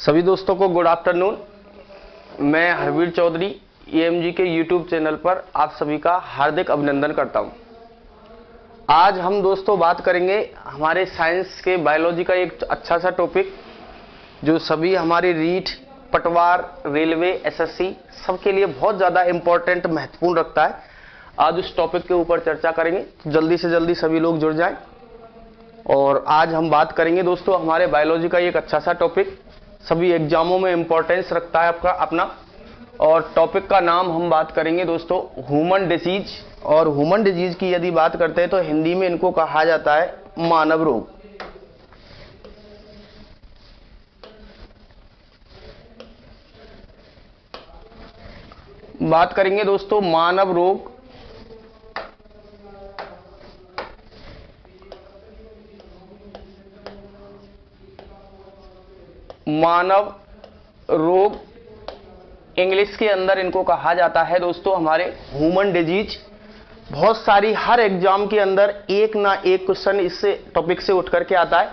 सभी दोस्तों को गुड आफ्टरनून। मैं हरवीर चौधरी EMG के YouTube चैनल पर आप सभी का हार्दिक अभिनंदन करता हूं। आज हम दोस्तों बात करेंगे हमारे साइंस के बायोलॉजी का एक अच्छा सा टॉपिक जो सभी हमारे रीट, पटवार, रेलवे, SSC सबके लिए बहुत ज़्यादा इम्पोर्टेंट महत्वपूर्ण रखता है। आज उस टॉपिक के ऊपर चर्चा करेंगे, तो जल्दी से जल्दी सभी लोग जुड़ जाएं। और आज हम बात करेंगे दोस्तों हमारे बायोलॉजी का एक अच्छा सा टॉपिक, सभी एग्जामों में इंपॉर्टेंस रखता है आपका अपना। और टॉपिक का नाम हम बात करेंगे दोस्तों ह्यूमन डिजीज। और ह्यूमन डिजीज की यदि बात करते हैं तो हिंदी में इनको कहा जाता है मानव रोग। बात करेंगे दोस्तों मानव रोग। मानव रोग इंग्लिश के अंदर इनको कहा जाता है दोस्तों हमारे ह्यूमन डिजीज। बहुत सारी हर एग्जाम के अंदर एक ना एक क्वेश्चन इससे टॉपिक से उठ करके आता है।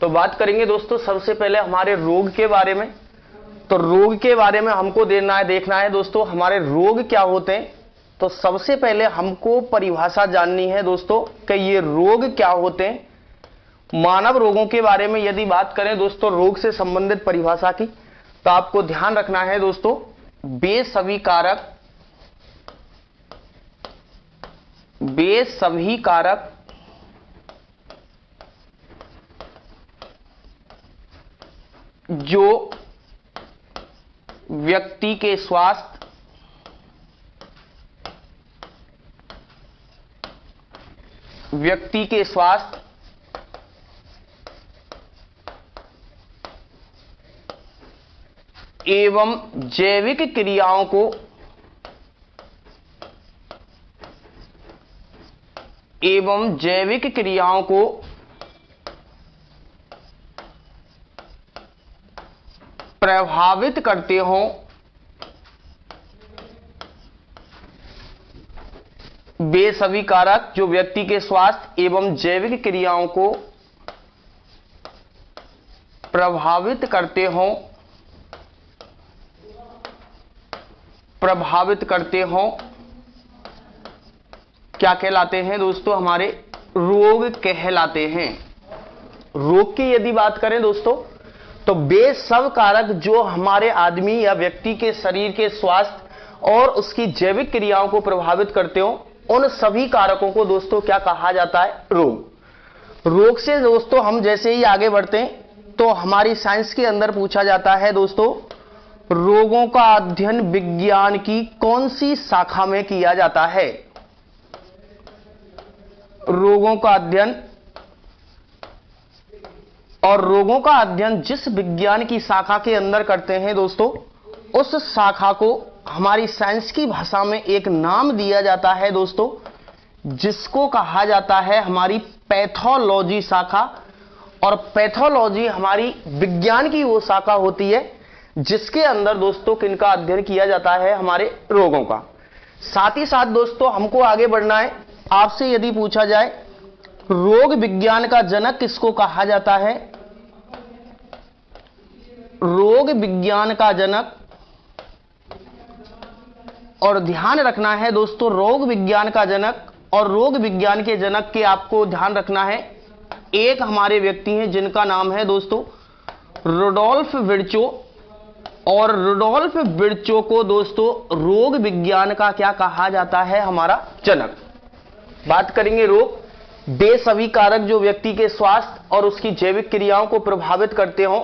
तो बात करेंगे दोस्तों सबसे पहले हमारे रोग के बारे में। तो रोग के बारे में हमको देखना है दोस्तों हमारे रोग क्या होते हैं। तो सबसे पहले हमको परिभाषा जाननी है दोस्तों कि ये रोग क्या होते हैं। मानव रोगों के बारे में यदि बात करें दोस्तों रोग से संबंधित परिभाषा की, तो आपको ध्यान रखना है दोस्तों बेसभी कारक जो व्यक्ति के स्वास्थ्य एवं जैविक क्रियाओं को प्रभावित करते हों, बेसभी कारक जो व्यक्ति के स्वास्थ्य एवं जैविक क्रियाओं को प्रभावित करते हों क्या कहलाते हैं दोस्तों, हमारे रोग कहलाते हैं। रोग की यदि बात करें दोस्तों तो बेसभी कारक जो हमारे आदमी या व्यक्ति के शरीर के स्वास्थ्य और उसकी जैविक क्रियाओं को प्रभावित करते हो, उन सभी कारकों को दोस्तों क्या कहा जाता है, रोग। रोग से दोस्तों हम जैसे ही आगे बढ़ते हैं तो हमारी साइंस के अंदर पूछा जाता है दोस्तों रोगों का अध्ययन विज्ञान की कौन सी शाखा में किया जाता है। रोगों का अध्ययन जिस विज्ञान की शाखा के अंदर करते हैं दोस्तों, उस शाखा को हमारी साइंस की भाषा में एक नाम दिया जाता है दोस्तों, जिसको कहा जाता है हमारी पैथोलॉजी शाखा। और पैथोलॉजी हमारी विज्ञान की वो शाखा होती है जिसके अंदर दोस्तों किनका अध्ययन किया जाता है, हमारे रोगों का। साथ ही साथ दोस्तों हमको आगे बढ़ना है। आपसे यदि पूछा जाए रोग विज्ञान का जनक किसको कहा जाता है, रोग विज्ञान का जनक, और ध्यान रखना है दोस्तों रोग विज्ञान का जनक और रोग विज्ञान के जनक के आपको ध्यान रखना है, एक हमारे व्यक्ति हैं जिनका नाम है दोस्तों रुडोल्फ विर्चो। और रुडोल्फ विर्चो को दोस्तों रोग विज्ञान का क्या कहा जाता है, हमारा जनक। बात करेंगे रोग, बेसभी कारक जो व्यक्ति के स्वास्थ्य और उसकी जैविक क्रियाओं को प्रभावित करते हों,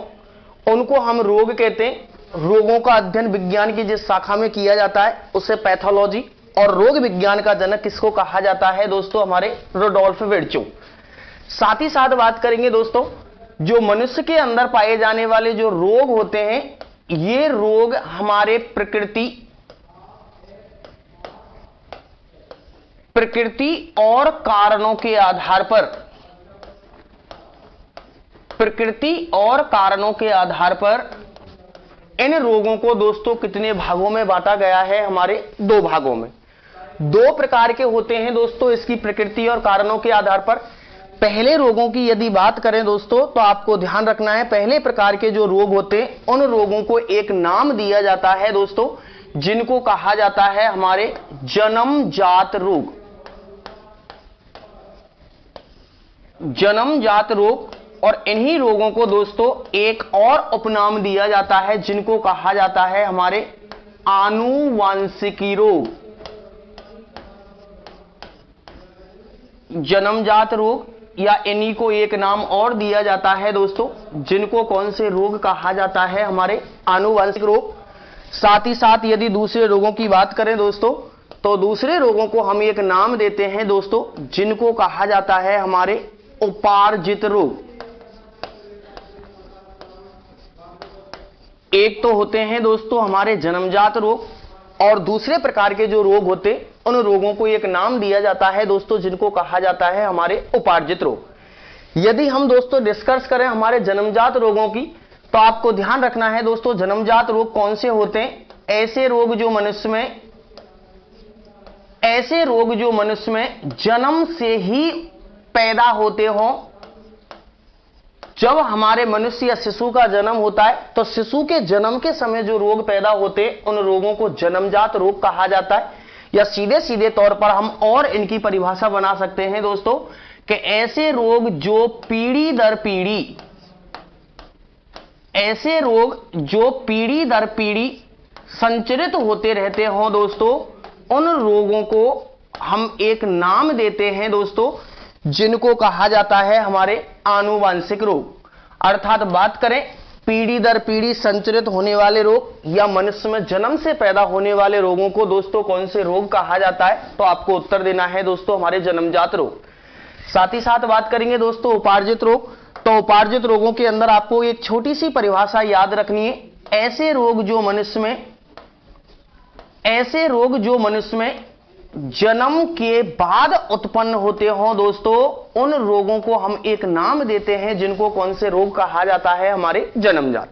उनको हम रोग कहते हैं। रोगों का अध्ययन विज्ञान की जिस शाखा में किया जाता है उसे पैथोलॉजी। और रोग विज्ञान का जनक किसको कहा जाता है दोस्तों, हमारे रुडोल्फ विर्चो। साथ ही साथ बात करेंगे दोस्तों जो मनुष्य के अंदर पाए जाने वाले जो रोग होते हैं, ये रोग हमारे प्रकृति और कारणों के आधार पर इन रोगों को दोस्तों कितने भागों में बांटा गया है, हमारे दो भागों में। दो प्रकार के होते हैं दोस्तों इसकी प्रकृति और कारणों के आधार पर। पहले रोगों की यदि बात करें दोस्तों, तो आपको ध्यान रखना है पहले प्रकार के जो रोग होते हैं उन रोगों को एक नाम दिया जाता है दोस्तों, जिनको कहा जाता है हमारे जन्मजात रोग। जन्मजात रोग, और इन्हीं रोगों को दोस्तों एक और उपनाम दिया जाता है जिनको कहा जाता है हमारे आनुवांशिकी रोग। जन्मजात रोग, या इन्हीं को एक नाम और दिया जाता है दोस्तों, जिनको कौन से रोग कहा जाता है हमारे आनुवांशिक रोग। साथ ही साथ यदि दूसरे रोगों की बात करें दोस्तों, तो दूसरे रोगों को हम एक नाम देते हैं दोस्तों, जिनको कहा जाता है हमारे उपार्जित रोग। एक तो होते हैं दोस्तों हमारे जन्मजात रोग, और दूसरे प्रकार के जो रोग होते उन रोगों को एक नाम दिया जाता है दोस्तों, जिनको कहा जाता है हमारे उपार्जित रोग। यदि हम दोस्तों डिस्कस करें हमारे जन्मजात रोगों की, तो आपको ध्यान रखना है दोस्तों जन्मजात रोग कौन से होते हैं। ऐसे रोग जो मनुष्य में जन्म से ही पैदा होते हों। जब हमारे मनुष्य या शिशु का जन्म होता है, तो शिशु के जन्म के समय जो रोग पैदा होते हैं उन रोगों को जन्मजात रोग कहा जाता है। या सीधे सीधे तौर पर हम और इनकी परिभाषा बना सकते हैं दोस्तों कि ऐसे रोग जो पीढ़ी दर पीढ़ी संचरित होते रहते हों दोस्तों, उन रोगों को हम एक नाम देते हैं दोस्तों, जिनको कहा जाता है हमारे आनुवांशिक रोग। अर्थात बात करें पीढ़ी दर पीढ़ी संचरित होने वाले रोग या मनुष्य में जन्म से पैदा होने वाले रोगों को दोस्तों कौन से रोग कहा जाता है, तो आपको उत्तर देना है दोस्तों हमारे जन्मजात रोग। साथ ही साथ बात करेंगे दोस्तों उपार्जित रोग। तो उपार्जित रोगों के अंदर आपको एक छोटी सी परिभाषा याद रखनी है। ऐसे रोग जो मनुष्य में जन्म के बाद उत्पन्न होते हों दोस्तों, उन रोगों को हम एक नाम देते हैं, जिनको कौन से रोग कहा जाता है हमारे जन्मजात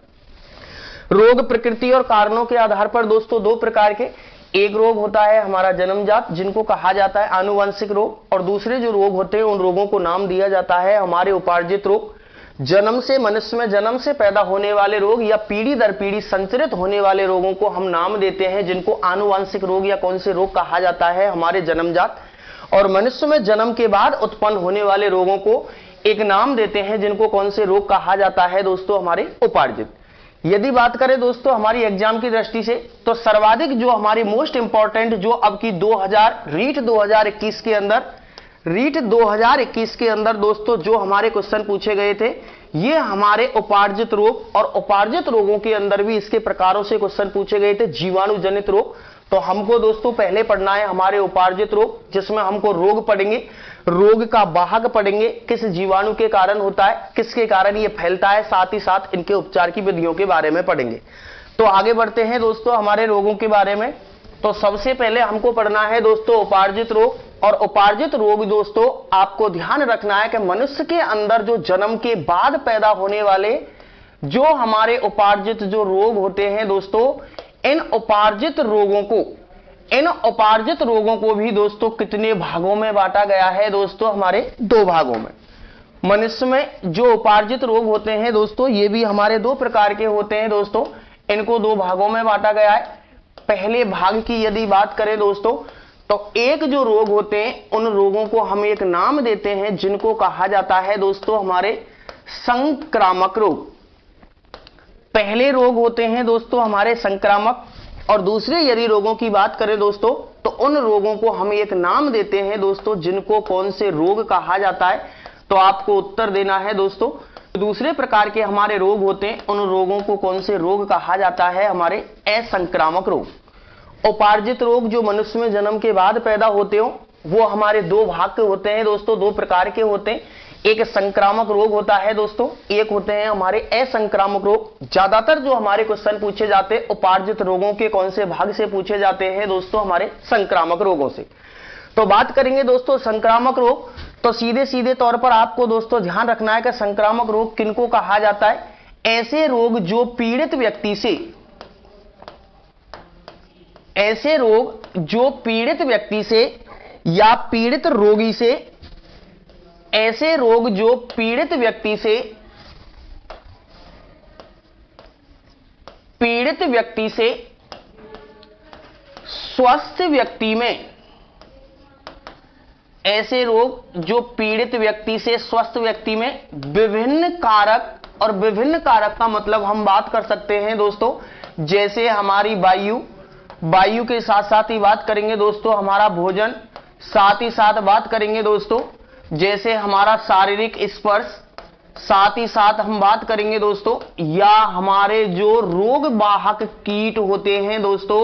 रोग। प्रकृति और कारणों के आधार पर दोस्तों दो प्रकार के, एक रोग होता है हमारा जन्मजात जिनको कहा जाता है आनुवंशिक रोग, और दूसरे जो रोग होते हैं उन रोगों को नाम दिया जाता है हमारे उपार्जित रोग। मनुष्य में जन्म से पैदा होने वाले रोग या पीढ़ी दर पीढ़ी संचरित होने वाले रोगों को हम नाम देते हैं, जिनको आनुवंशिक रोग या कौन से रोग कहा जाता है हमारे जन्मजात। और मनुष्य में जन्म के बाद उत्पन्न होने वाले रोगों को एक नाम देते हैं, जिनको कौन से रोग कहा जाता है दोस्तों हमारे उपार्जित। यदि बात करें दोस्तों हमारी एग्जाम की दृष्टि से, तो सर्वाधिक जो हमारी मोस्ट इंपॉर्टेंट जो अब की रीट 2021 के अंदर दोस्तों जो हमारे क्वेश्चन पूछे गए थे, ये हमारे उपार्जित रोग, और उपार्जित रोगों के अंदर भी इसके प्रकारों से क्वेश्चन पूछे गए थे। जीवाणु जनित रोग, तो हमको दोस्तों पहले पढ़ना है हमारे उपार्जित रोग, जिसमें हमको रोग पढ़ेंगे, रोग का वाहक पढ़ेंगे, किस जीवाणु के कारण होता है, किसके कारण ये फैलता है, साथ ही साथ इनके उपचार की विधियों के बारे में पढ़ेंगे। तो आगे बढ़ते हैं दोस्तों हमारे रोगों के बारे में। तो सबसे पहले हमको पढ़ना है दोस्तों उपार्जित रोग। और उपार्जित रोग दोस्तों आपको ध्यान रखना है कि मनुष्य के अंदर जो जन्म के बाद पैदा होने वाले जो हमारे उपार्जित जो रोग होते हैं दोस्तों, इन उपार्जित रोगों को भी दोस्तों कितने भागों में बांटा गया है दोस्तों, हमारे दो भागों में। मनुष्य में जो उपार्जित रोग होते हैं दोस्तों, ये भी हमारे दो प्रकार के होते हैं दोस्तों, इनको दो भागों में बांटा गया है। पहले भाग की यदि बात करें दोस्तों, तो एक जो रोग होते हैं उन रोगों को हम एक नाम देते हैं, जिनको कहा जाता है दोस्तों हमारे संक्रामक रोग। पहले रोग होते हैं दोस्तों हमारे संक्रामक, और दूसरे यदि रोगों की बात करें दोस्तों, तो उन रोगों को हम एक नाम देते हैं दोस्तों, जिनको कौन से रोग कहा जाता है, तो आपको उत्तर देना है दोस्तों। दूसरे प्रकार के हमारे रोग होते हैं, उन रोगों को कौन से रोग कहा जाता है, हमारे असंक्रामक रोग। उपार्जित रोग जो मनुष्य में जन्म के बाद पैदा होते हो, वो हमारे दो भाग के होते हैं दोस्तों, दो प्रकार के होते हैं। एक संक्रामक रोग होता है दोस्तों, एक होते हैं हमारे असंक्रामक रोग। ज्यादातर जो हमारे क्वेश्चन पूछे जाते हैं उपार्जित रोगों के कौन से भाग से पूछे जाते हैं दोस्तों, हमारे संक्रामक रोगों से। तो बात करेंगे दोस्तों संक्रामक रोग, तो सीधे सीधे तौर पर आपको दोस्तों ध्यान रखना है कि संक्रामक रोग किनको कहा जाता है। ऐसे रोग जो पीड़ित व्यक्ति से या पीड़ित रोगी से ऐसे रोग जो पीड़ित व्यक्ति से स्वस्थ व्यक्ति में, ऐसे रोग जो पीड़ित व्यक्ति से स्वस्थ व्यक्ति में विभिन्न कारक, और विभिन्न कारक का मतलब हम बात कर सकते हैं दोस्तों, जैसे हमारी वायु के साथ साथ ही बात करेंगे दोस्तों हमारा भोजन, साथ ही साथ बात करेंगे दोस्तों जैसे हमारा शारीरिक स्पर्श, साथ ही साथ हम बात करेंगे दोस्तों या हमारे जो रोग वाहक कीट होते हैं दोस्तों,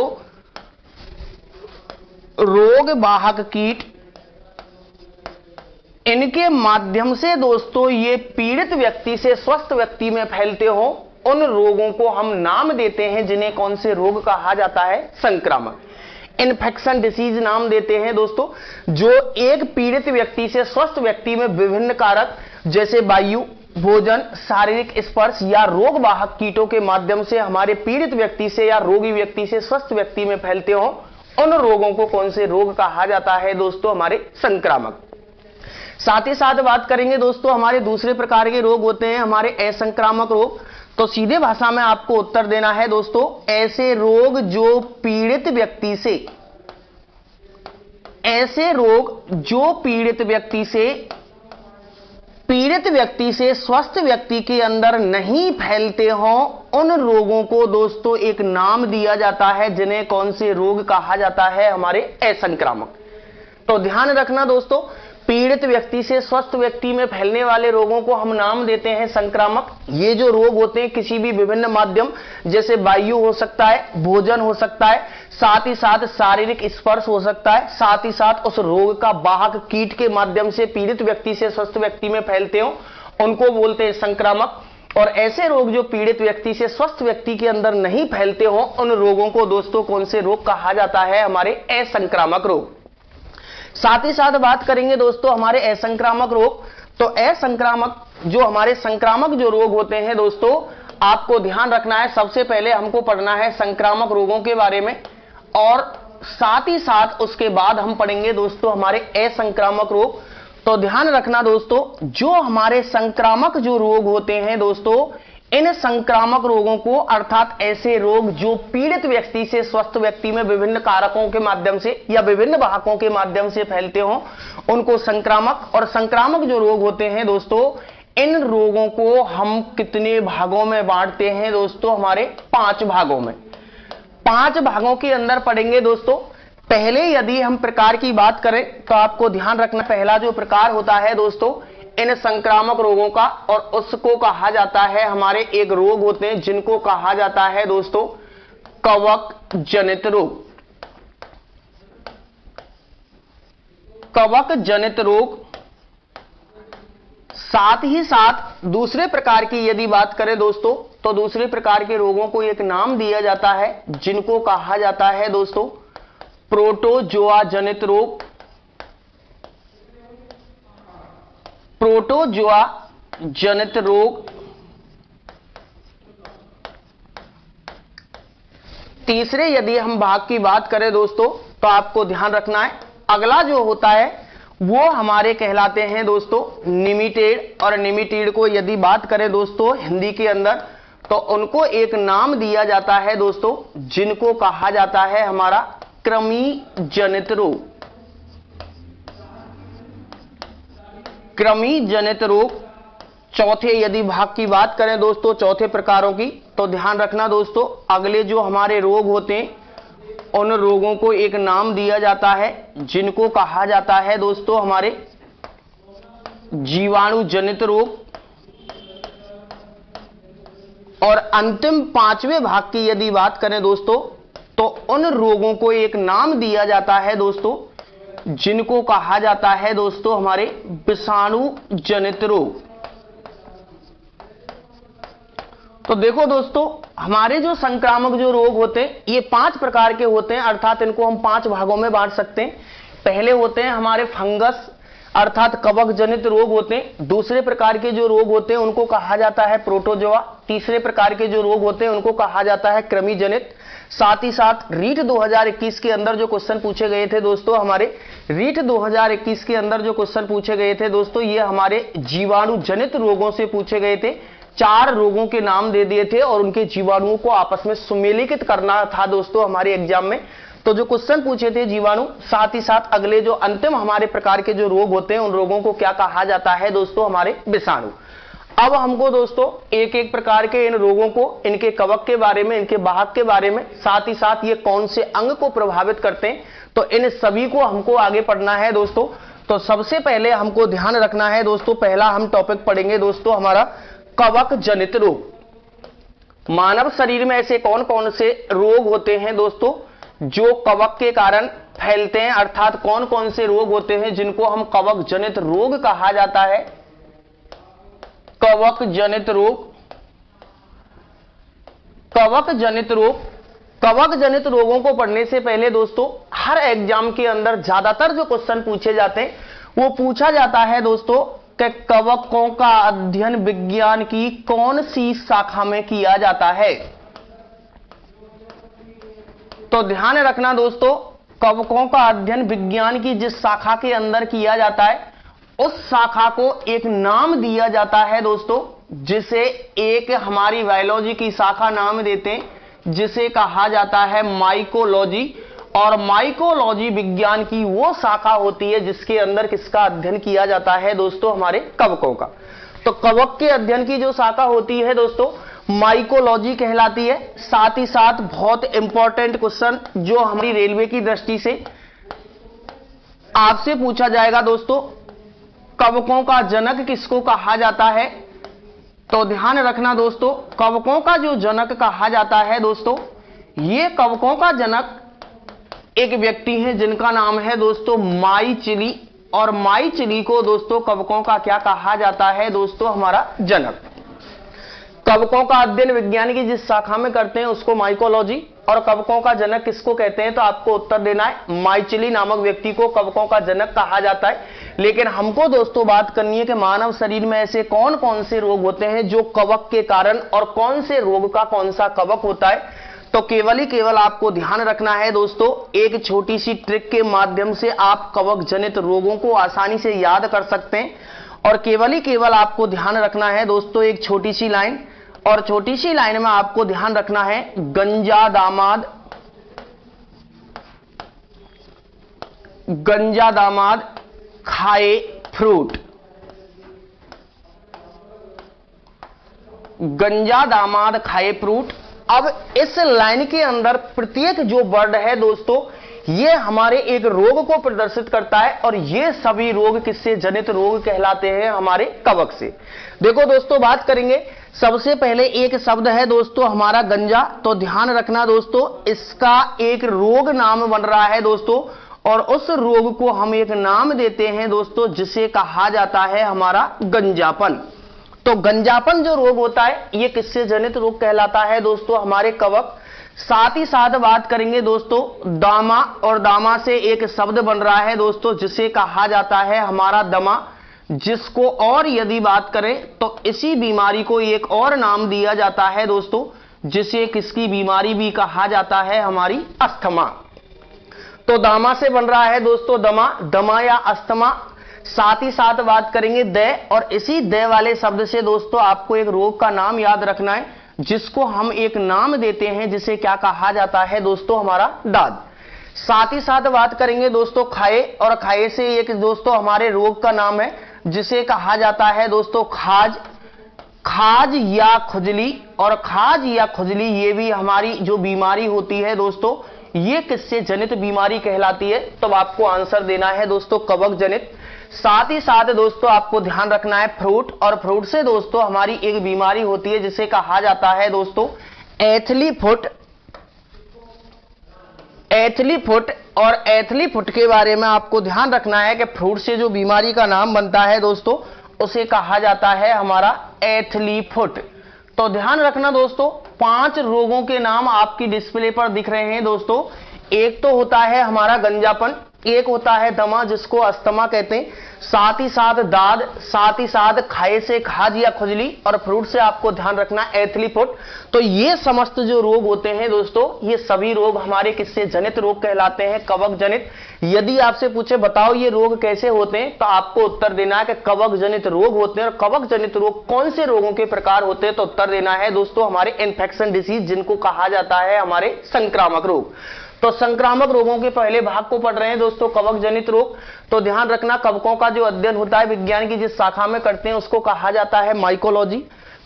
रोग वाहक कीट, इनके माध्यम से दोस्तों ये पीड़ित व्यक्ति से स्वस्थ व्यक्ति में फैलते हो, उन रोगों को हम नाम देते हैं जिन्हें कौन से रोग कहा जाता है? संक्रामक, इन्फेक्शन डिसीज नाम देते हैं दोस्तों। जो एक पीड़ित व्यक्ति से स्वस्थ व्यक्ति में विभिन्न कारक जैसे वायु, भोजन, शारीरिक स्पर्श या रोग वाहक कीटों के माध्यम से हमारे पीड़ित व्यक्ति से या रोगी व्यक्ति से स्वस्थ व्यक्ति में फैलते हो, उन रोगों को कौन से रोग कहा जाता है दोस्तों? हमारे संक्रामक। साथ ही साथ बात करेंगे दोस्तों हमारे दूसरे प्रकार के रोग होते हैं हमारे असंक्रामक रोग। तो सीधे भाषा में आपको उत्तर देना है दोस्तों, ऐसे रोग जो पीड़ित व्यक्ति से, ऐसे रोग जो पीड़ित व्यक्ति से स्वस्थ व्यक्ति के अंदर नहीं फैलते हो, उन रोगों को दोस्तों एक नाम दिया जाता है जिन्हें कौन से रोग कहा जाता है? हमारे असंक्रामक। तो ध्यान रखना दोस्तों, पीड़ित व्यक्ति से स्वस्थ व्यक्ति में फैलने वाले रोगों को हम नाम देते हैं संक्रामक। ये जो रोग होते हैं किसी भी विभिन्न माध्यम जैसे वायु हो सकता है, भोजन हो सकता है, साथ ही साथ शारीरिक स्पर्श हो सकता है, साथ ही साथ उस रोग का वाहक कीट के माध्यम से पीड़ित व्यक्ति से स्वस्थ व्यक्ति में फैलते हो, उनको बोलते हैं संक्रामक। और ऐसे रोग जो पीड़ित व्यक्ति से स्वस्थ व्यक्ति के अंदर नहीं फैलते हो, उन रोगों को दोस्तों कौन से रोग कहा जाता है? हमारे असंक्रामक रोग। साथ ही साथ बात करेंगे दोस्तों हमारे असंक्रामक रोग। तो असंक्रामक जो हमारे संक्रामक जो रोग होते हैं दोस्तों, आपको ध्यान रखना है, सबसे पहले हमको पढ़ना है संक्रामक रोगों के बारे में, और साथ ही साथ उसके बाद हम पढ़ेंगे दोस्तों हमारे असंक्रामक रोग। तो ध्यान रखना दोस्तों, जो हमारे संक्रामक जो रोग होते हैं दोस्तों, इन संक्रामक रोगों को, अर्थात ऐसे रोग जो पीड़ित व्यक्ति से स्वस्थ व्यक्ति में विभिन्न कारकों के माध्यम से या विभिन्न वाहकों के माध्यम से फैलते हो, उनको संक्रामक। और संक्रामक जो रोग होते हैं दोस्तों, इन रोगों को हम कितने भागों में बांटते हैं दोस्तों? हमारे 5 भागों में। 5 भागों के अंदर पढ़ेंगे दोस्तों। पहले यदि हम प्रकार की बात करें तो आपको ध्यान रखना, पहला जो प्रकार होता है दोस्तों इन संक्रामक रोगों का, और उसको कहा जाता है, हमारे एक रोग होते हैं जिनको कहा जाता है दोस्तों कवक जनित रोग। कवक जनित रोग। साथ ही साथ दूसरे प्रकार की यदि बात करें दोस्तों, तो दूसरे प्रकार के रोगों को एक नाम दिया जाता है जिनको कहा जाता है दोस्तों प्रोटोजोआ जनित रोग। प्रोटोजोआ जनित रोग। तीसरे यदि हम भाग की बात करें दोस्तों, तो आपको ध्यान रखना है, अगला जो होता है वो हमारे कहलाते हैं दोस्तों निमिटेड। और निमिटेड को यदि बात करें दोस्तों हिंदी के अंदर, तो उनको एक नाम दिया जाता है दोस्तों जिनको कहा जाता है हमारा कृमि जनित रोग। कृमि जनित रोग। चौथे यदि भाग की बात करें दोस्तों, चौथे प्रकारों की, तो ध्यान रखना दोस्तों, अगले जो हमारे रोग होते हैं उन रोगों को एक नाम दिया जाता है जिनको कहा जाता है दोस्तों हमारे जीवाणु जनित रोग। और अंतिम 5वें भाग की यदि बात करें दोस्तों, तो उन रोगों को एक नाम दिया जाता है दोस्तों जिनको कहा जाता है दोस्तों हमारे विषाणु जनित रोग। तो देखो दोस्तों, हमारे जो संक्रामक जो रोग होते हैं ये 5 प्रकार के होते हैं, अर्थात इनको हम 5 भागों में बांट सकते हैं। पहले होते हैं हमारे फंगस, अर्थात कवक जनित रोग होते हैं। दूसरे प्रकार के जो रोग होते हैं उनको कहा जाता है प्रोटोजोआ। तीसरे प्रकार के जो रोग होते हैं उनको कहा जाता है कृमि जनित। साथ ही साथ रीट 2021 के अंदर जो क्वेश्चन पूछे गए थे दोस्तों, हमारे रीट 2021 के अंदर जो क्वेश्चन पूछे गए थे दोस्तों, ये हमारे जीवाणु जनित रोगों से पूछे गए थे। 4 रोगों के नाम दे दिए थे और उनके जीवाणुओं को आपस में सुमेलित करना था दोस्तों हमारे एग्जाम में। तो जो क्वेश्चन पूछे थे जीवाणु, साथ ही साथ अगले जो अंतिम हमारे प्रकार के जो रोग होते हैं उन रोगों को क्या कहा जाता है दोस्तों, हमारे विषाणु। अब हमको दोस्तों एक एक प्रकार के इन रोगों को, इनके कवक के बारे में, इनके वाहक के बारे में, साथ ही साथ ये कौन से अंग को प्रभावित करते हैं, तो इन सभी को हमको आगे पढ़ना है दोस्तों। तो सबसे पहले हमको ध्यान रखना है दोस्तों, पहला हम टॉपिक पढ़ेंगे दोस्तों हमारा कवक जनित रोग। मानव शरीर में ऐसे कौन कौन से रोग होते हैं दोस्तों जो कवक के कारण फैलते हैं, अर्थात कौन कौन से रोग होते हैं जिनको हम कवक जनित रोग कहा जाता है। कवक जनित रोग, कवक जनित रोग। कवक जनित रोगों को पढ़ने से पहले दोस्तों हर एग्जाम के अंदर ज्यादातर जो क्वेश्चन पूछे जाते हैं वो पूछा जाता है दोस्तों कि कवकों का अध्ययन विज्ञान की कौन सी शाखा में किया जाता है। तो ध्यान रखना दोस्तों, कवकों का अध्ययन विज्ञान की जिस शाखा के अंदर किया जाता है उस शाखा को एक नाम दिया जाता है दोस्तों, जिसे एक हमारी बायोलॉजी की शाखा नाम देते हैं जिसे कहा जाता है माइकोलॉजी। और माइकोलॉजी विज्ञान की वो शाखा होती है जिसके अंदर किसका अध्ययन किया जाता है दोस्तों, हमारे कवकों का। तो कवक के अध्ययन की जो शाखा होती है दोस्तों माइकोलॉजी कहलाती है। साथ ही साथ बहुत इंपॉर्टेंट क्वेश्चन जो हमारी रेलवे की दृष्टि से आपसे पूछा जाएगा दोस्तों, कवकों का जनक किसको कहा जाता है। तो ध्यान रखना दोस्तों, कवकों का जो जनक कहा जाता है दोस्तों, ये कवकों का जनक एक व्यक्ति है जिनका नाम है दोस्तों माईचिली। और माईचिली को दोस्तों कवकों का क्या कहा जाता है दोस्तों, हमारा जनक। कवकों का अध्ययन विज्ञान की जिस शाखा में करते हैं उसको माइकोलॉजी, और कवकों का जनक किसको कहते हैं, तो आपको उत्तर देना है माईचिली नामक व्यक्ति को कवकों का जनक कहा जाता है। लेकिन हमको दोस्तों बात करनी है कि मानव शरीर में ऐसे कौन कौन से रोग होते हैं जो कवक के कारण, और कौन से रोग का कौन सा कवक होता है। तो केवल ही केवल आपको ध्यान रखना है दोस्तों, एक छोटी सी ट्रिक के माध्यम से आप कवक जनित रोगों को आसानी से याद कर सकते हैं। और केवल ही केवल आपको ध्यान रखना है दोस्तों एक छोटी सी लाइन, और छोटी सी लाइन में आपको ध्यान रखना है गंजा दामाद, गंजा दामाद खाए फ्रूट। गंजा दामाद खाए फ्रूट। अब इस लाइन के अंदर प्रत्येक जो वर्ड है दोस्तों ये हमारे एक रोग को प्रदर्शित करता है, और ये सभी रोग किससे जनित रोग कहलाते हैं, हमारे कवक से। देखो दोस्तों बात करेंगे, सबसे पहले एक शब्द है दोस्तों हमारा गंजा। तो ध्यान रखना दोस्तों इसका एक रोग नाम बन रहा है दोस्तों, और उस रोग को हम एक नाम देते हैं दोस्तों जिसे कहा जाता है हमारा गंजापन। तो गंजापन जो रोग होता है ये किससे जनित रोग कहलाता है दोस्तों, हमारे कवक। साथ ही साथ बात करेंगे दोस्तों दामा, और दामा से एक शब्द बन रहा है दोस्तों जिसे कहा जाता है हमारा दमा, जिसको और यदि बात करें तो इसी बीमारी को एक और नाम दिया जाता है दोस्तों जिसे किसकी बीमारी भी कहा जाता है, हमारी अस्थमा। तो दामा से बन रहा है दोस्तों दमा, दमा या अस्थमा। साथ ही साथ बात करेंगे दय, और इसी दय वाले शब्द से दोस्तों आपको एक रोग का नाम याद रखना है जिसको हम एक नाम देते हैं जिसे क्या कहा जाता है दोस्तों, हमारा दाद। साथ ही साथ बात करेंगे दोस्तों खाए, और खाए से एक दोस्तों हमारे रोग का नाम है जिसे कहा जाता है दोस्तों खाज, खाज या खुजली। और खाज या खुजली ये भी हमारी जो बीमारी होती है दोस्तों ये किससे जनित बीमारी कहलाती है, तब आपको आंसर देना है दोस्तों कवक जनित। साथ ही साथ दोस्तों आपको ध्यान रखना है फ्रूट, और फ्रूट से दोस्तों हमारी एक बीमारी होती है जिसे कहा जाता है दोस्तों एथली फुट। एथली फुट, और एथली फुट के बारे में आपको ध्यान रखना है कि फ्रूट से जो बीमारी का नाम बनता है दोस्तों उसे कहा जाता है हमारा एथली फुट। तो ध्यान रखना दोस्तों 5 रोगों के नाम आपकी डिस्प्ले पर दिख रहे हैं दोस्तों। एक तो होता है हमारा गंजापन, एक होता है दमा जिसको अस्थमा कहते हैं, साथ ही साथ दाद, साथ ही साथ खाए से खाज या खुजली, और फ्रूट से आपको ध्यान रखना एथली फुट। तो ये समस्त जो रोग होते हैं दोस्तों, ये सभी रोग हमारे किससे जनित रोग कहलाते हैं, कवक जनित। यदि आपसे पूछे बताओ ये रोग कैसे होते हैं, तो आपको उत्तर देना है कि कवक जनित रोग होते हैं। और कवक जनित रोग कौन से रोगों के प्रकार होते हैं, तो उत्तर देना है दोस्तों हमारे इन्फेक्शन डिसीज, जिनको कहा जाता है हमारे संक्रामक रोग। तो संक्रामक रोगों के पहले भाग को पढ़ रहे हैं दोस्तों, कवक जनित रोग। तो ध्यान रखना, कवकों का जो अध्ययन होता है विज्ञान की जिस शाखा में करते हैं उसको कहा जाता है माइकोलॉजी।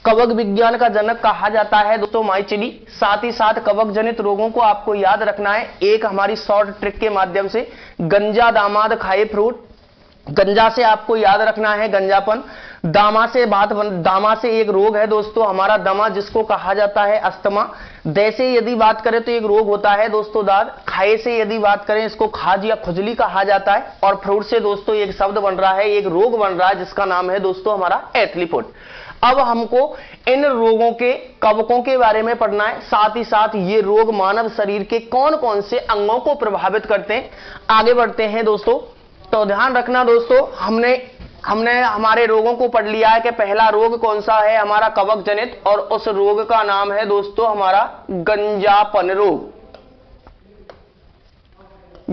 कवक विज्ञान का जनक कहा जाता है दोस्तों माइचिली। साथ ही साथ कवक जनित रोगों को आपको याद रखना है एक हमारी शॉर्ट ट्रिक के माध्यम से, गंजा दामाद खाए फ्रूट। गंजा से आपको याद रखना है गंजापन। दामा से एक रोग है दोस्तों हमारा दमा, जिसको कहा जाता है अस्थमा। दे से यदि बात करें तो एक रोग होता है दोस्तों दाद। खाए से यदि बात करें इसको खाज या खुजली कहा जाता है। और फ्रूट से दोस्तों एक शब्द बन रहा है, एक रोग बन रहा है जिसका नाम है दोस्तों हमारा एथली फुट। अब हमको इन रोगों के कवकों के बारे में पढ़ना है, साथ ही साथ ये रोग मानव शरीर के कौन कौन से अंगों को प्रभावित करते हैं। आगे बढ़ते हैं दोस्तों। तो ध्यान रखना दोस्तों, हमने हमारे रोगों को पढ़ लिया है कि पहला रोग कौन सा है हमारा कवक जनित, और उस रोग का नाम है दोस्तों हमारा गंजापन रोग।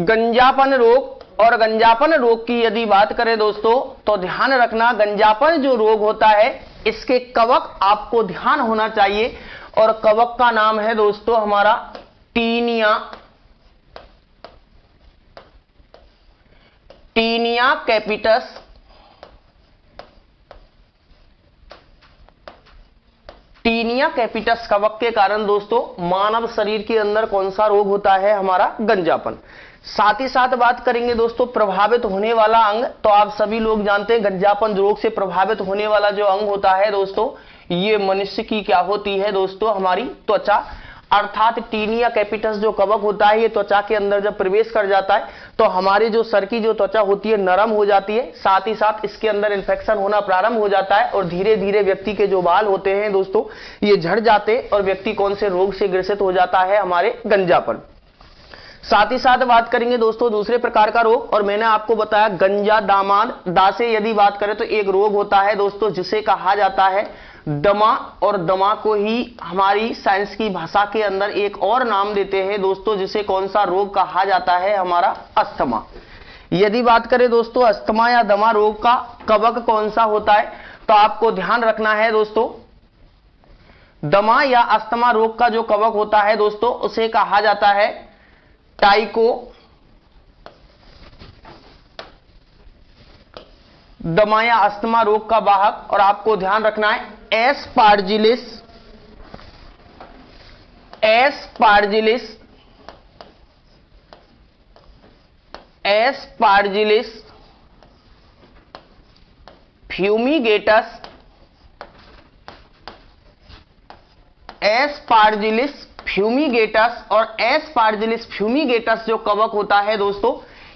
गंजापन रोग। और गंजापन रोग की यदि बात करें दोस्तों, तो ध्यान रखना गंजापन जो रोग होता है इसके कवक आपको ध्यान होना चाहिए, और कवक का नाम है दोस्तों हमारा टीनिया कैपिटस। टीनिया कैपिटस कवक के कारण दोस्तों मानव शरीर के अंदर कौन सा रोग होता है हमारा गंजापन। साथ ही साथ बात करेंगे दोस्तों प्रभावित होने वाला अंग। तो आप सभी लोग जानते हैं गंजापन रोग से प्रभावित होने वाला जो अंग होता है दोस्तों, ये मनुष्य की क्या होती है दोस्तों हमारी त्वचा। अर्थात टीनिया कैपिटस जो कवक होता है ये त्वचा के अंदर जब प्रवेश कर जाता है तो हमारे जो सर की जो त्वचा होती है नरम हो जाती है। साथ ही साथ इसके अंदर इन्फेक्शन होना प्रारंभ हो जाता है, और धीरे धीरे व्यक्ति के जो बाल होते हैं दोस्तों ये झड़ जाते हैं, और व्यक्ति कौन से रोग से ग्रसित हो जाता है हमारे गंजापन। साथ ही साथ बात करेंगे दोस्तों दूसरे प्रकार का रोग, और मैंने आपको बताया गंजा दामाद। दा से यदि बात करें तो एक रोग होता है दोस्तों जिसे कहा जाता है दमा, और दमा को ही हमारी साइंस की भाषा के अंदर एक और नाम देते हैं दोस्तों, जिसे कौन सा रोग कहा जाता है हमारा अस्थमा। यदि बात करें दोस्तों अस्थमा या दमा रोग का कवक कौन सा होता है, तो आपको ध्यान रखना है दोस्तों दमा या अस्थमा रोग का जो कवक होता है दोस्तों उसे कहा जाता है टाइको। दमा या अस्थमा रोग का वाहक, और आपको ध्यान रखना है एस्पार्जिलिस फ्यूमिगेटस। और एस्पार्जिलिस फ्यूमिगेटस जो कवक होता है दोस्तों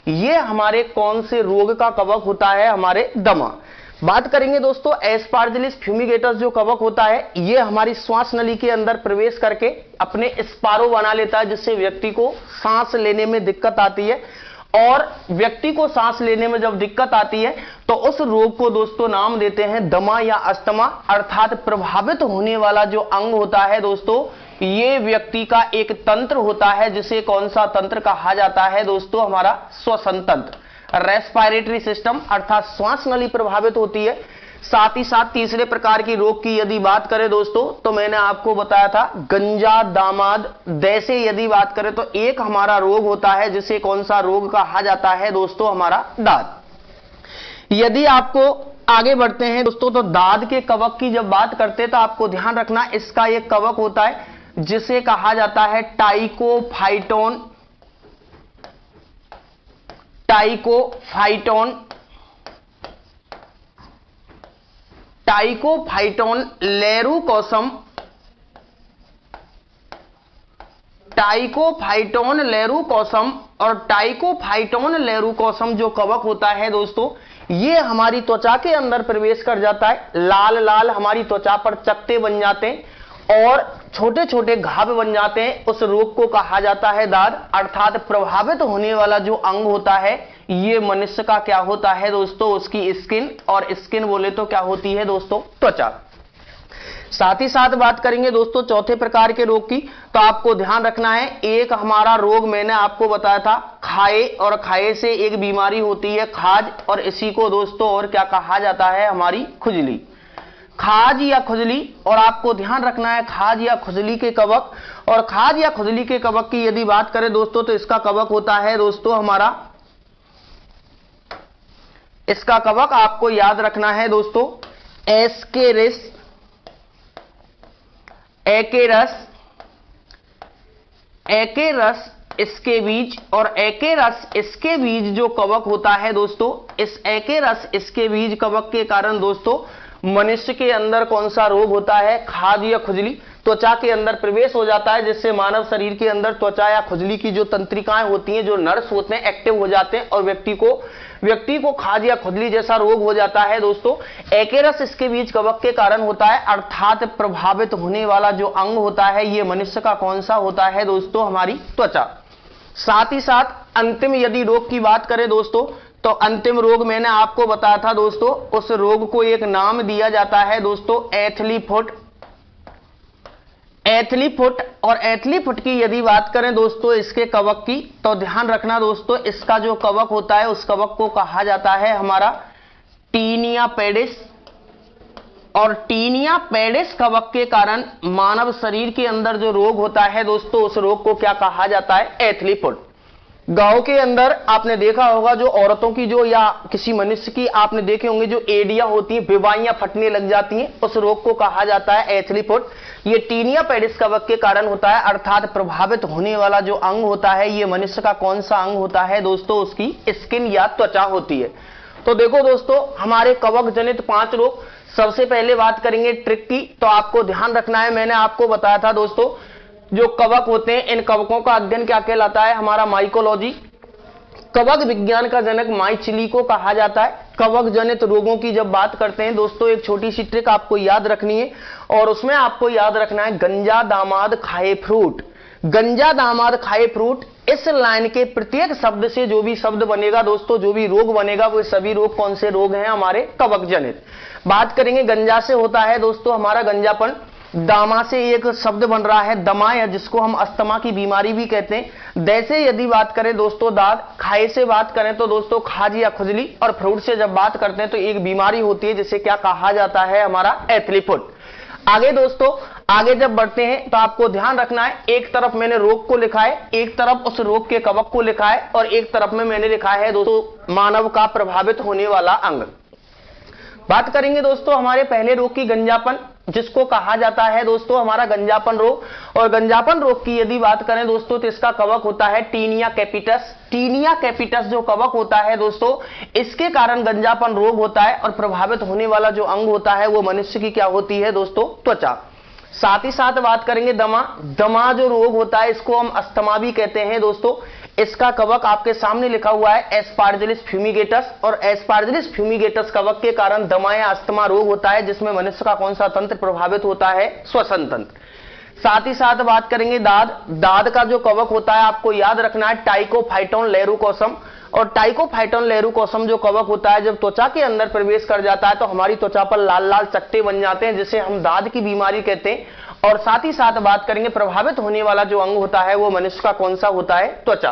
ये हमारे कौन से रोग का कवक होता है हमारे दमा। बात करेंगे दोस्तों एस्पार्जिलिस फ्यूमिगेटस जो कवक होता है ये हमारी श्वास नली के अंदर प्रवेश करके अपने स्पारो बना लेता है, जिससे व्यक्ति को सांस लेने में दिक्कत आती है। और व्यक्ति को सांस लेने में जब दिक्कत आती है तो उस रोग को दोस्तों नाम देते हैं दमा या अस्थमा। अर्थात प्रभावित होने वाला जो अंग होता है दोस्तों ये व्यक्ति का एक तंत्र होता है, जिसे कौन सा तंत्र कहा जाता है दोस्तों हमारा श्वसन तंत्र, रेस्पिरेटरी सिस्टम। अर्थात श्वास नली प्रभावित होती है। साथ ही साथ तीसरे प्रकार की रोग की यदि बात करें दोस्तों तो मैंने आपको बताया था गंजा दामाद। दे से यदि बात करें तो एक हमारा रोग होता है जिसे कौन सा रोग कहा जाता है दोस्तों हमारा दाद। यदि आपको आगे बढ़ते हैं दोस्तों तो दाद के कवक की जब बात करते हैं तो आपको ध्यान रखना इसका एक कवक होता है जिसे कहा जाता है टाइकोफाइटोन। लेरुकोसम। और टाइकोफाइटोन लेरुकोसम जो कवक होता है दोस्तों ये हमारी त्वचा के अंदर प्रवेश कर जाता है। लाल लाल हमारी त्वचा पर चकत्ते बन जाते हैं और छोटे छोटे घाव बन जाते हैं, उस रोग को कहा जाता है दाद। अर्थात प्रभावित होने वाला जो अंग होता है ये मनुष्य का क्या होता है दोस्तों, उसकी स्किन, और स्किन बोले तो क्या होती है दोस्तों, त्वचा। साथ ही साथ बात करेंगे दोस्तों चौथे प्रकार के रोग की, तो आपको ध्यान रखना है, एक हमारा रोग मैंने आपको बताया था खाए, और खाए से एक बीमारी होती है खाज, और इसी को दोस्तों और क्या कहा जाता है, हमारी खुजली, खाज या खुजली। और आपको ध्यान रखना है खाज या खुजली के कवक, और खाज या खुजली के कवक की यदि बात करें दोस्तों तो इसका कवक होता है दोस्तों हमारा, इसका कवक आपको याद रखना है दोस्तों एस्केरिस, एकेरस, एकेरस इसके बीज, और एकेरस इसके बीज जो कवक होता है दोस्तों, इस एकेरस इसके बीज कवक के कारण दोस्तों मनुष्य के अंदर कौन सा रोग होता है, खाज या खुजली, त्वचा के अंदर प्रवेश हो जाता है, जिससे मानव शरीर के अंदर त्वचा या खुजली की जो तंत्रिकाएं होती हैं, जो नर्व्स होते हैं, एक्टिव हो जाते हैं, और व्यक्ति को खाज या खुजली जैसा रोग हो जाता है दोस्तों। एकेरस इसके बीज कवक के कारण होता है, अर्थात प्रभावित होने वाला जो अंग होता है ये मनुष्य का कौन सा होता है दोस्तों, हमारी त्वचा। साथ ही साथ अंतिम यदि रोग की बात करें दोस्तों, तो अंतिम रोग मैंने आपको बताया था दोस्तों, उस रोग को एक नाम दिया जाता है दोस्तों एथली फुट, एथली फुट। और एथली फुट की यदि बात करें दोस्तों इसके कवक की, तो ध्यान रखना दोस्तों इसका जो कवक होता है उस कवक को कहा जाता है हमारा टीनिया पेडिस, और टीनिया पेडिस कवक के कारण मानव शरीर के अंदर जो रोग होता है दोस्तों उस रोग को क्या कहा जाता है, एथली फुट। गांव के अंदर आपने देखा होगा जो औरतों की जो या किसी मनुष्य की आपने देखे होंगे जो एडियां होती हैं, बीमारियां फटने लग जाती हैं, उस रोग को कहा जाता है एथली फुट। ये टीनिया पेडिस कवक के कारण होता है, अर्थात प्रभावित होने वाला जो अंग होता है ये मनुष्य का कौन सा अंग होता है दोस्तों, उसकी स्किन या त्वचा होती है। तो देखो दोस्तों हमारे कवक जनित 5 रोग, सबसे पहले बात करेंगे ट्रिक की, तो आपको ध्यान रखना है, मैंने आपको बताया था दोस्तों जो कवक होते हैं इन कवकों का अध्ययन क्या कहलाता है, हमारा माइकोलॉजी। कवक विज्ञान का जनक माइचिली को कहा जाता है। कवक जनित रोगों की जब बात करते हैं दोस्तों एक छोटी सी ट्रिक आपको याद रखनी है, और उसमें आपको याद रखना है गंजा दामाद खाए फ्रूट, गंजा दामाद खाए फ्रूट। इस लाइन के प्रत्येक शब्द से जो भी शब्द बनेगा दोस्तों, जो भी रोग बनेगा वो सभी रोग कौन से रोग हैं, हमारे कवक जनित। बात करेंगे गंजा से होता है दोस्तों हमारा गंजापन, दामा से एक शब्द बन रहा है दमा, या जिसको हम अस्थमा की बीमारी भी कहते हैं। दै से यदि बात करें दोस्तों दाद, खाए से बात करें तो दोस्तों खाज या खुजली, और फ्रूट से जब बात करते हैं तो एक बीमारी होती है जिसे क्या कहा जाता है, हमारा एथली फुट। आगे दोस्तों आगे जब बढ़ते हैं तो आपको ध्यान रखना है, एक तरफ मैंने रोग को लिखा है, एक तरफ उस रोग के कवक को लिखा है, और एक तरफ में मैंने लिखा है दोस्तों मानव का प्रभावित होने वाला अंग। बात करेंगे दोस्तों हमारे पहले रोग की गंजापन, जिसको कहा जाता है दोस्तों हमारा गंजापन रोग। और गंजापन रोग की यदि बात करें दोस्तों तो इसका कवक होता है टीनिया कैपिटस। टीनिया कैपिटस जो कवक होता है दोस्तों इसके कारण गंजापन रोग होता है, और प्रभावित होने वाला जो अंग होता है वो मनुष्य की क्या होती है दोस्तों, त्वचा। साथ ही साथ बात करेंगे दमा, दमा जो रोग होता है इसको हम अस्थमा भी कहते हैं दोस्तों। इसका कवक आपके सामने लिखा हुआ है एस्पार्जिलिस फ्यूमिगेटस, और एस्पार्जिलिस फ्यूमिगेटस कवक के कारण दमा या अस्थमा रोग होता है, जिसमें मनुष्य का कौन सा तंत्र प्रभावित होता है, श्वसन तंत्र। साथ ही साथ बात करेंगे दाद, दाद का जो कवक होता है आपको याद रखना है टाइकोफाइटोन लेरुकोसम, और टाइकोफाइटोन लेरुकोसम जो कवक होता है जब त्वचा के अंदर प्रवेश कर जाता है तो हमारी त्वचा पर लाल लाल चट्टे बन जाते हैं, जिसे हम दाद की बीमारी कहते हैं। और साथ ही साथ बात करेंगे प्रभावित होने वाला जो अंग होता है वो मनुष्य का कौन सा होता है, त्वचा।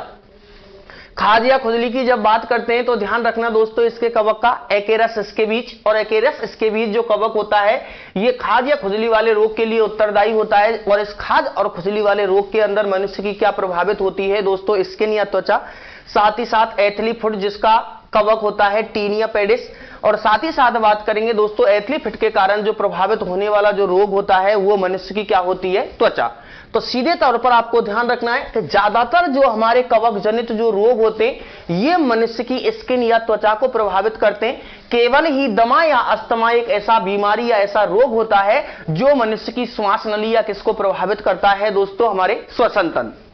खाज या खुजली की जब बात करते हैं तो ध्यान रखना दोस्तों इसके कवक का एकेरस इसके बीच, और एकेरस इसके बीच जो कवक होता है ये खाज या खुजली वाले रोग के लिए उत्तरदायी होता है। और इस खाज और खुजली वाले रोग के अंदर मनुष्य की क्या प्रभावित होती है दोस्तों, स्किन या त्वचा। साथ ही साथ एथली फुट जिसका कवक होता है टीनिया पेडिस, और साथ ही साथ बात करेंगे दोस्तों एथली फुट के कारण जो प्रभावित होने वाला जो रोग होता है वो मनुष्य की क्या होती है, त्वचा। तो सीधे तौर पर आपको ध्यान रखना है कि ज्यादातर जो हमारे कवक जनित जो रोग होते हैं ये मनुष्य की स्किन या त्वचा को प्रभावित करते हैं। केवल ही दमा या अस्थमा एक ऐसा बीमारी या ऐसा रोग होता है जो मनुष्य की श्वास नली या किसको प्रभावित करता है दोस्तों, हमारे श्वसन तंत्र।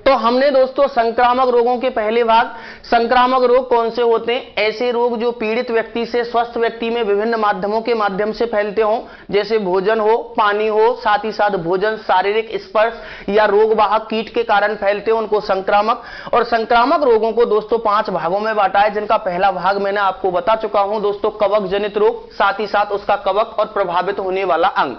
तो हमने दोस्तों संक्रामक रोगों के पहले भाग, संक्रामक रोग कौन से होते हैं, ऐसे रोग जो पीड़ित व्यक्ति से स्वस्थ व्यक्ति में विभिन्न माध्यमों के माध्यम से फैलते हों, जैसे भोजन हो, पानी हो, साथ ही साथ भोजन, शारीरिक स्पर्श या रोगवाहक कीट के कारण फैलते हो, उनको संक्रामक। और संक्रामक रोगों को दोस्तों 5 भागों में बांटा है, जिनका पहला भाग मैंने आपको बता चुका हूं दोस्तों, कवक जनित रोग, साथ ही साथ उसका कवक और प्रभावित होने वाला अंग।